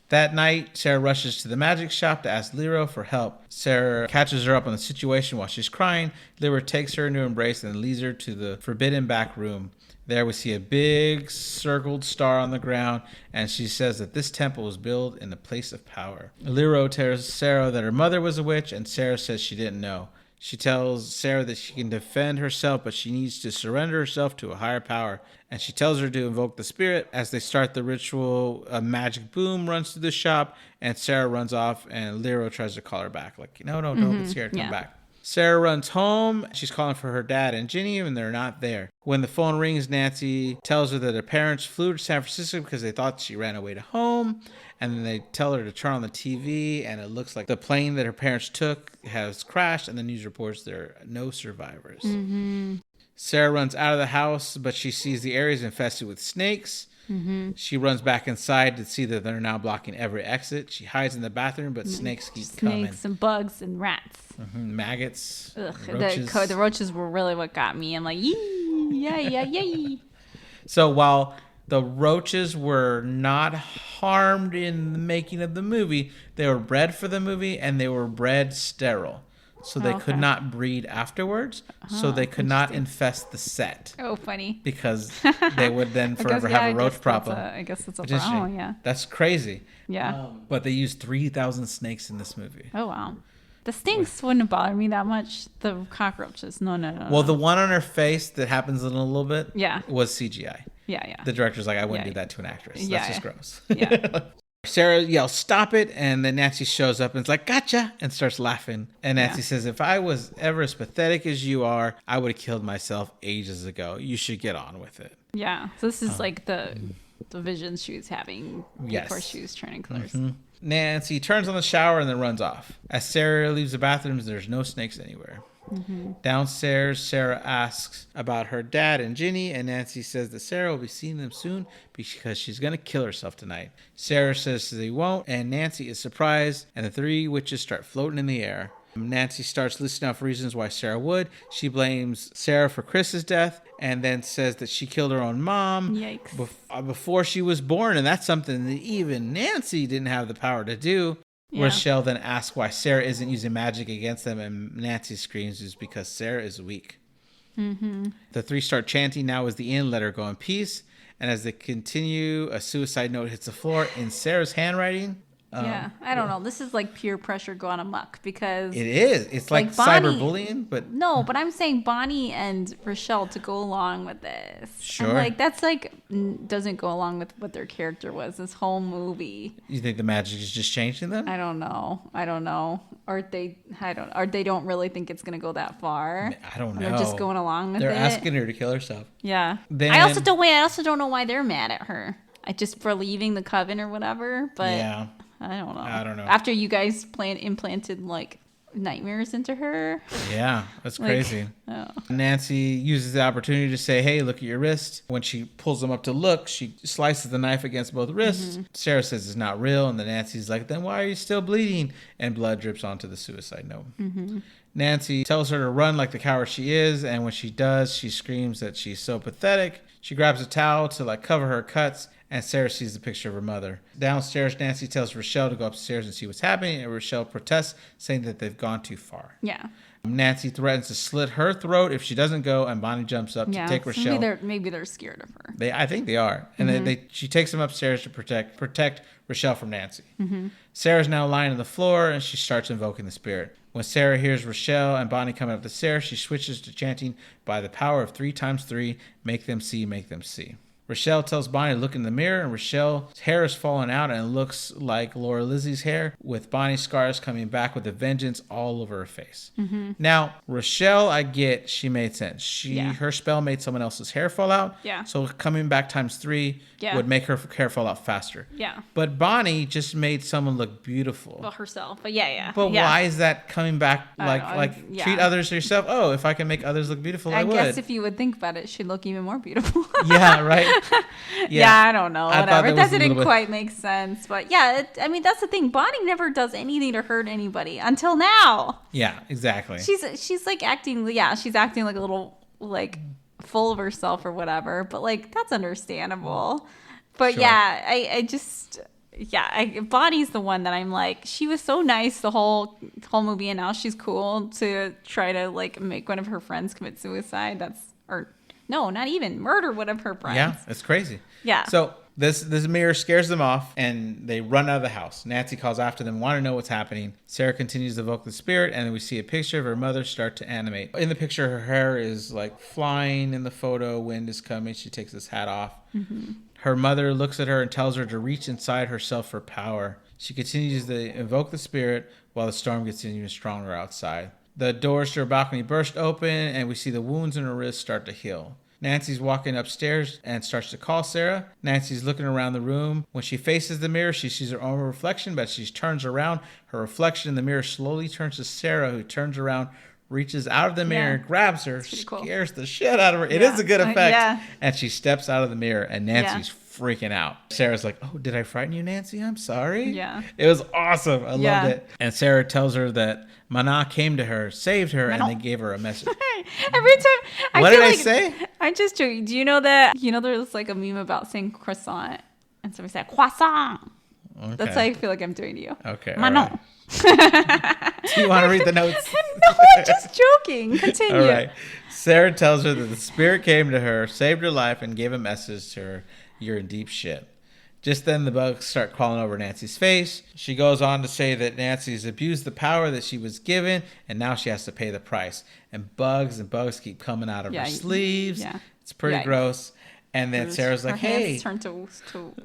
That night, Sarah rushes to the magic shop to ask Lero for help. Sarah catches her up on the situation while she's crying. Lero takes her into embrace and leads her to the forbidden back room. There we see a big circled star on the ground, and she says that this temple was built in the place of power. Lero tells Sarah that her mother was a witch, and Sarah says she didn't know. She tells Sarah that she can defend herself, but she needs to surrender herself to a higher power. And she tells her to invoke the spirit. As they start the ritual, a magic boom runs through the shop, and Sarah runs off, and Lero tries to call her back. Like, no, don't get scared, come back. Sarah runs home. She's calling for her dad and Ginny, and they're not there. When the phone rings, Nancy tells her that her parents flew to San Francisco because they thought she ran away to home. And then they tell her to turn on the TV, and it looks like the plane that her parents took has crashed, and the news reports there are no survivors. Mm-hmm. Sarah runs out of the house, but she sees the area is infested with snakes. Mm-hmm. She runs back inside to see that they're now blocking every exit. She hides in the bathroom, but snakes keep coming. Snakes and bugs and rats. Mm-hmm. Maggots. Ugh, the roaches were really what got me. I'm like, yay. So while the roaches were not harmed in the making of the movie, they were bred for the movie, and they were bred sterile. So they could not breed afterwards. So they could not infest the set. Oh, funny. Because they would then forever have a roach problem. I guess that's a problem. Oh, yeah. That's crazy. Yeah. But they used 3,000 snakes in this movie. Oh, wow. The stinks wouldn't have bothered me that much. The cockroaches. No. Well, the one on her face that happens in a little bit was CGI. Yeah. The director's like, I wouldn't do that to an actress. That's just gross. Yeah. Sarah yells, stop it. And then Nancy shows up and is like, gotcha. And starts laughing. And Nancy says, if I was ever as pathetic as you are, I would have killed myself ages ago. You should get on with it. Yeah. So this is like the visions she was having before she was turning colors. Mm-hmm. Nancy turns on the shower and then runs off. As Sarah leaves the bathrooms, there's no snakes anywhere. Mm-hmm. Downstairs, Sarah asks about her dad and Ginny, and Nancy says that Sarah will be seeing them soon because she's going to kill herself tonight. Sarah says they won't, and Nancy is surprised, and the 3 witches start floating in the air. Nancy starts listing off reasons why Sarah would. She blames Sarah for Chris's death and then says that she killed her own mom before she was born, and that's something that even Nancy didn't have the power to do. Yeah. Rochelle then asks why Sarah isn't using magic against them, and Nancy screams is because Sarah is weak. Mm-hmm. The 3 start chanting, now is the end, let her go in peace. And as they continue, a suicide note hits the floor in Sarah's handwriting. Yeah, I don't know. This is like peer pressure gone amok because It is. It's like Bonnie, cyberbullying, but no. But I'm saying Bonnie and Rochelle to go along with this. Sure. I'm like that's like doesn't go along with what their character was this whole movie. you think the magic is just changing them? I don't know. Or they don't really think it's gonna go that far. I don't know. They're just going along with They're it. asking her to kill herself. Yeah. Then- I also don't know why they're mad at her. I just for leaving the coven or whatever. But Yeah. I don't know. know. After you guys implanted like nightmares into her. Yeah, that's crazy. Oh. Nancy uses the opportunity to say, hey, look at your wrist. When she pulls them up to look, she slices the knife against both wrists. Sarah says it's not real, and then Nancy's like, then why are you still bleeding? And blood drips onto the suicide note. Nancy tells her to run like the coward she is, and when she does, she screams that she's so pathetic. She grabs a towel to cover her cuts, and Sarah sees the picture of her mother. Downstairs, Nancy tells Rochelle to go upstairs and see what's happening, and Rochelle protests, saying that they've gone too far. Yeah. Nancy threatens to slit her throat if she doesn't go, and Bonnie jumps up to take so Rochelle. maybe they're scared of her. I think they are. And she takes them upstairs to protect Rochelle from Nancy. Sarah's now lying on the floor, and she starts invoking the spirit. When Sarah hears Rochelle and Bonnie coming up the stairs, she switches to chanting, by the power of 3 times 3, make them see, make them see. Rochelle tells Bonnie to look in the mirror, and Rochelle's hair is falling out and it looks like Laura Lizzie's hair, with Bonnie's scars coming back with a vengeance all over her face. Now, Rochelle, I get, she made sense. Her spell made someone else's hair fall out. Yeah. So coming back times 3 would make her hair fall out faster. Yeah. But Bonnie just made someone look beautiful. Well, herself. But yeah. But why is that coming back Yeah. treat others yourself? Oh, if I can make others look beautiful, I would. guess if you would think about it, she'd look even more beautiful. Yeah, right? Yeah, I don't know. I thought Whatever. that That didn't quite make sense. But yeah, that's the thing. Bonnie never does anything to hurt anybody until now. Yeah, exactly. She's like acting. Yeah, she's acting like a little like full of herself or whatever. But like that's understandable. But Sure. Bonnie's the one that I'm like. She was so nice the whole movie, and now she's cool to try to like make one of her friends commit suicide. No, not even murder one of her friends. Yeah, it's crazy. Yeah. So this mirror scares them off, and they run out of the house. Nancy calls after them, want to know what's happening. Sarah continues to evoke the spirit, and then we see a picture of her mother start to animate. In the picture, her hair is like flying in the photo. Wind is coming. She takes this hat off. Her mother looks at her and tells her to reach inside herself for power. She continues to invoke the spirit while the storm gets even stronger outside. The doors to her balcony burst open, and we see the wounds in her wrist start to heal. Nancy's walking upstairs and starts to call Sarah. Nancy's looking around the room. When she faces the mirror, she sees her own reflection, but she turns around. Her reflection in the mirror slowly turns to Sarah, who turns around, reaches out of the mirror, grabs her, scares the shit out of her. It is a good effect. And she steps out of the mirror, and Nancy's freaking out. Sarah's like, oh, did I frighten you, Nancy? I'm sorry. Yeah. It was awesome. I loved it. And Sarah tells her that Mana came to her, saved her, and they gave her a message. Every time What did I say? I'm just joking. Do you know that? There's like a meme about saying croissant, and somebody said croissant. Okay. That's how I feel like I'm doing to you. Okay. Manon. Right. Do you want to read the notes? No, I'm just joking. Continue. All right. Sarah tells her that the spirit came to her, saved her life, and gave a message to her. You're in deep shit. Just then, the bugs start crawling over Nancy's face. She goes on to say that Nancy's abused the power that she was given, and now she has to pay the price. And bugs keep coming out of her sleeves. Yeah. It's pretty gross. And then Sarah's like, hey, hands turn to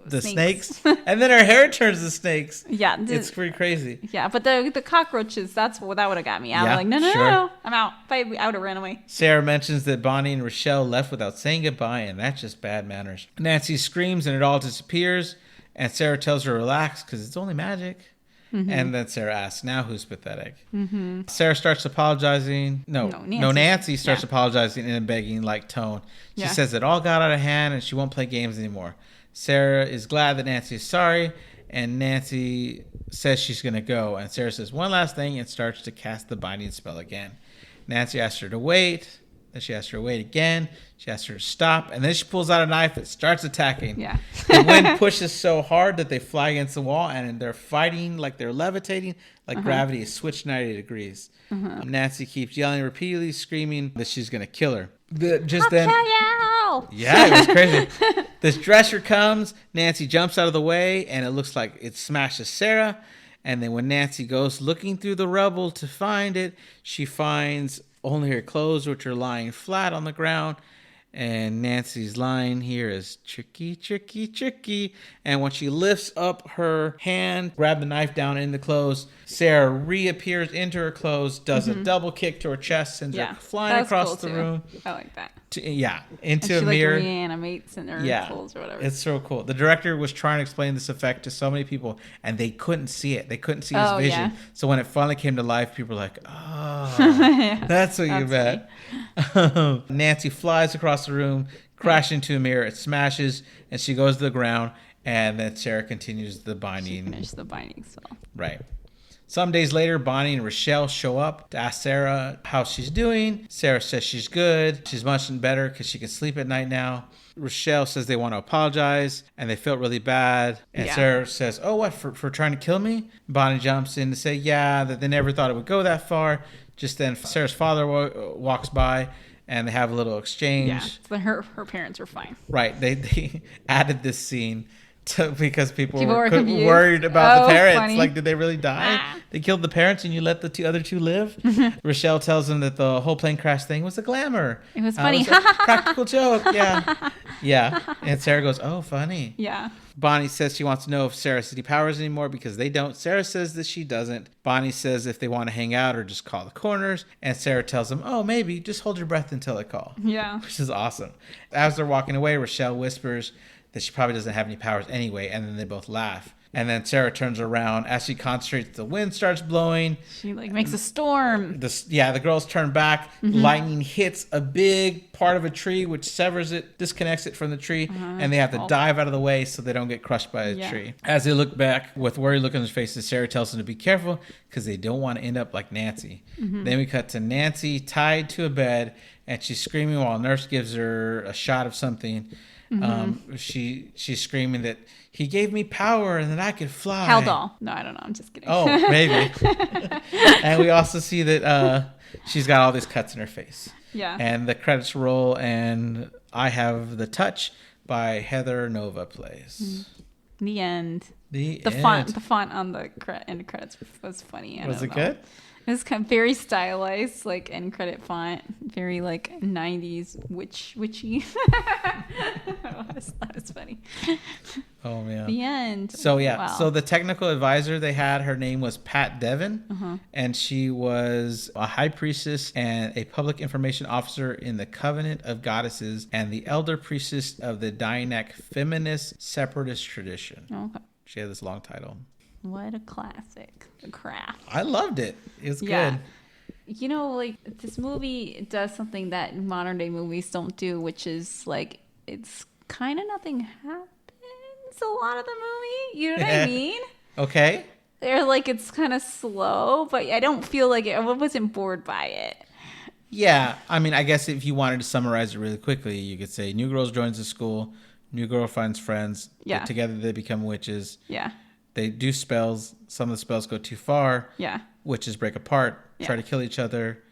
the snakes. And then her hair turns to snakes. Yeah. It's pretty crazy. Yeah, but the cockroaches, that would have got me. I'm like, no, I'm out. If I would have ran away. Sarah mentions that Bonnie and Rochelle left without saying goodbye, and that's just bad manners. Nancy screams, and it all disappears. And Sarah tells her to relax because it's only magic. And then Sarah asks, now who's pathetic? Sarah starts apologizing. Nancy starts apologizing in a begging-like tone. She says it all got out of hand and she won't play games anymore. Sarah is glad that Nancy is sorry, and Nancy says she's going to go. And Sarah says one last thing and starts to cast the binding spell again. Nancy asks her to wait. Then she asks her to wait again. She asks her to stop. And then she pulls out a knife and starts attacking. Yeah. The wind pushes so hard that they fly against the wall, and they're fighting like they're levitating, like gravity is switched 90 degrees. Nancy keeps yelling repeatedly, screaming that she's going to kill her. I'll kill you! Yeah, it was crazy. This dresser comes. Nancy jumps out of the way, and it looks like it smashes Sarah. And then when Nancy goes looking through the rubble to find it, she finds only her clothes, which are lying flat on the ground. And Nancy's line here is tricky, tricky, tricky. And when she lifts up her hand, grab the knife down in the clothes, Sarah reappears into her clothes, does a double kick to her chest, sends her flying across the room. I like that. Into and a mirror. Like reanimates in her clothes or whatever. It's so cool. The director was trying to explain this effect to so many people, and they couldn't see it. They couldn't see his vision. Yeah. So when it finally came to life, people were like, "Oh, that's what you meant." Nancy flies across the room, crashes into a mirror. It smashes, and she goes to the ground. And then Sarah continues the binding. She finished the binding spell. Right. Some days later, Bonnie and Rochelle show up to ask Sarah how she's doing. Sarah says she's good. She's much better because she can sleep at night now. Rochelle says they want to apologize and they felt really bad. And Sarah says, "Oh, what, for trying to kill me?" Bonnie jumps in to say, that they never thought it would go that far. Just then, Sarah's father walks by and they have a little exchange. Yeah, so her parents were fine. Right. They added this scene because people were worried about the parents. Funny. Like, did they really die? They killed the parents and you let the other two live? Rochelle tells them that the whole plane crash thing was a glamour. It was funny. It was a practical joke. Yeah. And Sarah goes, "Oh, funny." Yeah. Bonnie says she wants to know if Sarah has any powers anymore because they don't. Sarah says that she doesn't. Bonnie says if they want to hang out or just call the corners. And Sarah tells them, "Oh, maybe. Just hold your breath until I call." Yeah. Which is awesome. As they're walking away, Rochelle whispers that she probably doesn't have any powers anyway, and then they both laugh. And then Sarah turns around. As she concentrates, the wind starts blowing. She makes a storm. The girls turn back. Mm-hmm. Lightning hits a big part of a tree, which severs it, disconnects it from the tree, and they have to dive out of the way so they don't get crushed by the tree. As they look back, with worried look on their faces, Sarah tells them to be careful because they don't want to end up like Nancy. Mm-hmm. Then we cut to Nancy tied to a bed, and she's screaming while a nurse gives her a shot of something. Mm-hmm. She's screaming that he gave me power and that I could fly. Haldol. No, I don't know. I'm just kidding. Oh, maybe. And we also see that she's got all these cuts in her face. Yeah. And the credits roll, and I Have the Touch by Heather Nova plays. The end. The font on the end credits was funny. Was it good? It was kind of very stylized, like end credit font, very like 90s witchy. That was funny. Oh man. The end. So wow. So the technical advisor they had, her name was Pat Devon, and she was a high priestess and a public information officer in the Covenant of Goddesses and the elder priestess of the Dinak feminist separatist tradition. Okay. She had this long title. What a classic. The Craft. I loved it. It was good. You know, like, this movie does something that modern day movies don't do, which is like, it's kind of nothing happens a lot of the movie. You know what I mean? Okay. They're like, it's kind of slow, but I don't feel like I wasn't bored by it. Yeah. I mean, I guess if you wanted to summarize it really quickly, you could say new girl joins the school, new girl finds friends. Yeah. Together they become witches. Yeah. They do spells. Some of the spells go too far. Yeah. Witches break apart, try to kill each other.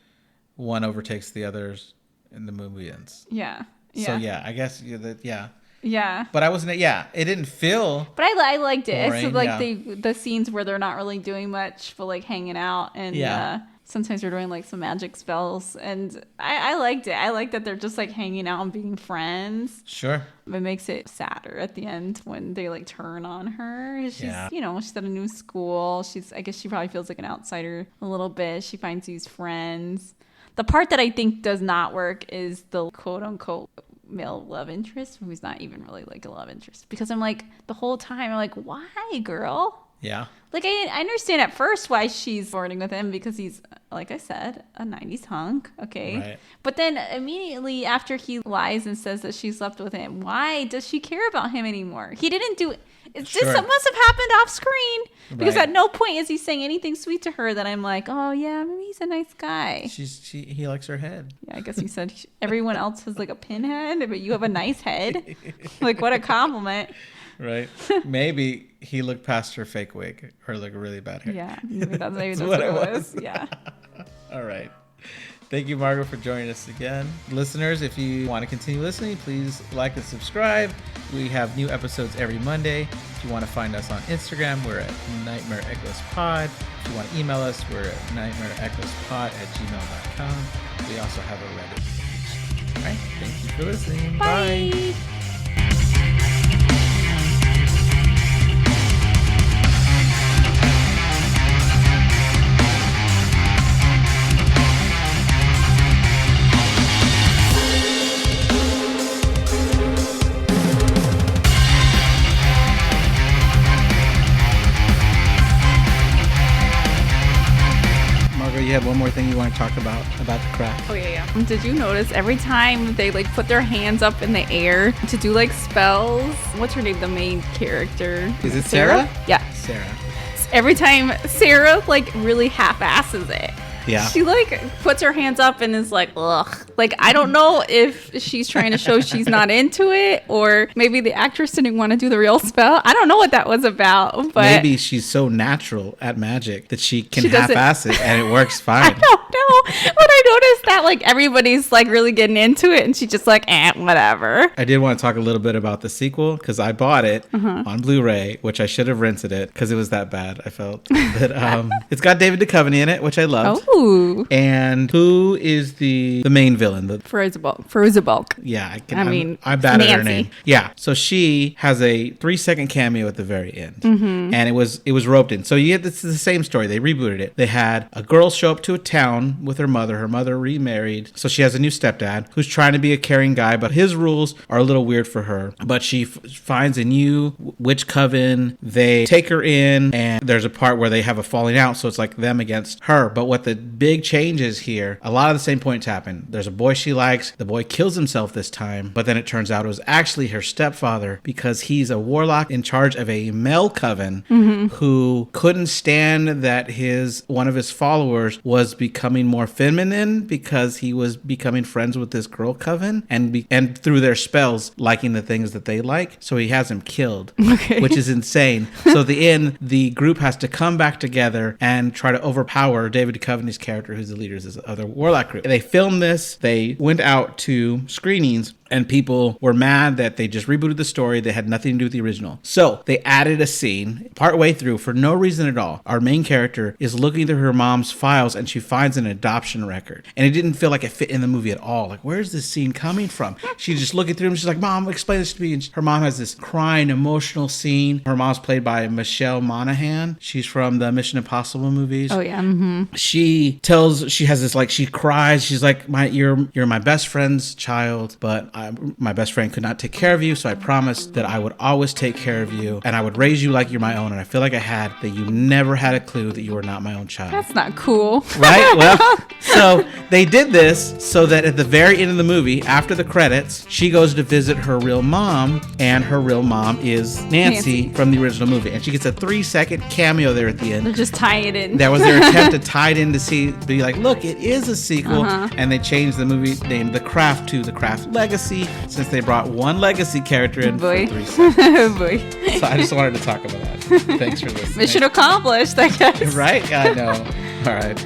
One overtakes the others, and the movie ends. Yeah. So, I guess, Yeah. But I wasn't, it didn't feel. But I liked it. Boring, so, like, the scenes where they're not really doing much, but, like, hanging out. And sometimes they're doing, like, some magic spells. And I liked it. I like that they're just, like, hanging out and being friends. Sure. It makes it sadder at the end when they, like, turn on her. She's, she's at a new school. I guess she probably feels like an outsider a little bit. She finds these friends. The part that I think does not work is the quote-unquote male love interest, who's not even really, like, a love interest. Because I'm, like, the whole time, I'm like, why, girl? Yeah. Like, I understand at first why she's flirting with him because he's, like I said, a 90s hunk, okay? Right. But then immediately after he lies and says that she slept with him, why does she care about him anymore? He didn't do it. It's just, it must have happened off screen because at no point is he saying anything sweet to her that I'm like, oh, yeah, maybe he's a nice guy. He likes her head. Yeah, I guess you said everyone else has, like, a pinhead, but you have a nice head. Like, what a compliment. Right. Maybe he looked past her fake wig, her, like, really bad hair. Yeah, maybe that's what it was. Yeah. All right. Thank you, Margo, for joining us again. Listeners, if you want to continue listening, please like and subscribe. We have new episodes every Monday. If you want to find us on Instagram, we're at Nightmare Echoes Pod. If you want to email us, we're at nightmareechoespod@gmail.com. We also have a Reddit page. All right. Thank you for listening. Bye. You have one more thing you want to talk about the craft? Oh yeah. Did you notice every time they like put their hands up in the air to do like spells? What's her name? The main character. Is it Sarah? Yeah. Sarah. Every time Sarah like really half-asses it. Yeah. She like puts her hands up and is like, ugh. Like, I don't know if she's trying to show she's not into it, or maybe the actress didn't want to do the real spell. I don't know what that was about, but maybe she's so natural at magic that she can half-ass it and it works fine. I don't know. But I noticed that like everybody's like really getting into it and she's just like, whatever. I did want to talk a little bit about the sequel because I bought it on Blu-ray, which I should have rented it because it was that bad, I felt. But it's got David Duchovny in it, which I loved. Oh. And who is the main villain? Frozabulk. Yeah, I'm bad at her Nancy. name. Yeah, so she has a 3-second cameo at the very end, and it was roped in. So this is the same story. They rebooted it. They had a girl show up to a town with her mother. Her mother remarried, so she has a new stepdad who's trying to be a caring guy, but his rules are a little weird for her. But she finds a new witch coven. They take her in, and there's a part where they have a falling out, so it's like them against her. But what the big change is here, a lot of the same points happen. There's a boy she likes. The boy kills himself this time, but then it turns out it was actually her stepfather because he's a warlock in charge of a male coven who couldn't stand that one of his followers was becoming more feminine because he was becoming friends with this girl coven and through their spells liking the things that they like. So he has him killed, which is insane. So at the end, the group has to come back together and try to overpower David Duchovny's character, who's the leader of this other warlock group. They filmed this. They went out to screenings and people were mad that they just rebooted the story. They had nothing to do with the original. So they added a scene partway through for no reason at all. Our main character is looking through her mom's files and she finds an adoption record. And it didn't feel like it fit in the movie at all. Like, where's this scene coming from? She's just looking through them. She's like, Mom, explain this to me. And her mom has this crying, emotional scene. Her mom's played by Michelle Monaghan. She's from the Mission Impossible movies. Oh, yeah. She has this, like, she cries. She's like, you're my best friend's child, but my best friend could not take care of you, so I promised that I would always take care of you and I would raise you like you're my own, and I feel like I had that you never had a clue that you were not my own child. That's not cool. Right? Well, so they did this so that at the very end of the movie, after the credits, she goes to visit her real mom, and her real mom is Nancy from the original movie, and she gets a 3-second cameo there at the end. They're just tying it in. That was their attempt to tie it in to be like, look, it is a sequel, and they changed the movie name The Craft to The Craft Legacy, since they brought one legacy character in for 3 seconds. Boy. So I just wanted to talk about that. Thanks for listening. Mission accomplished, I guess. Right? Yeah, I know. All right.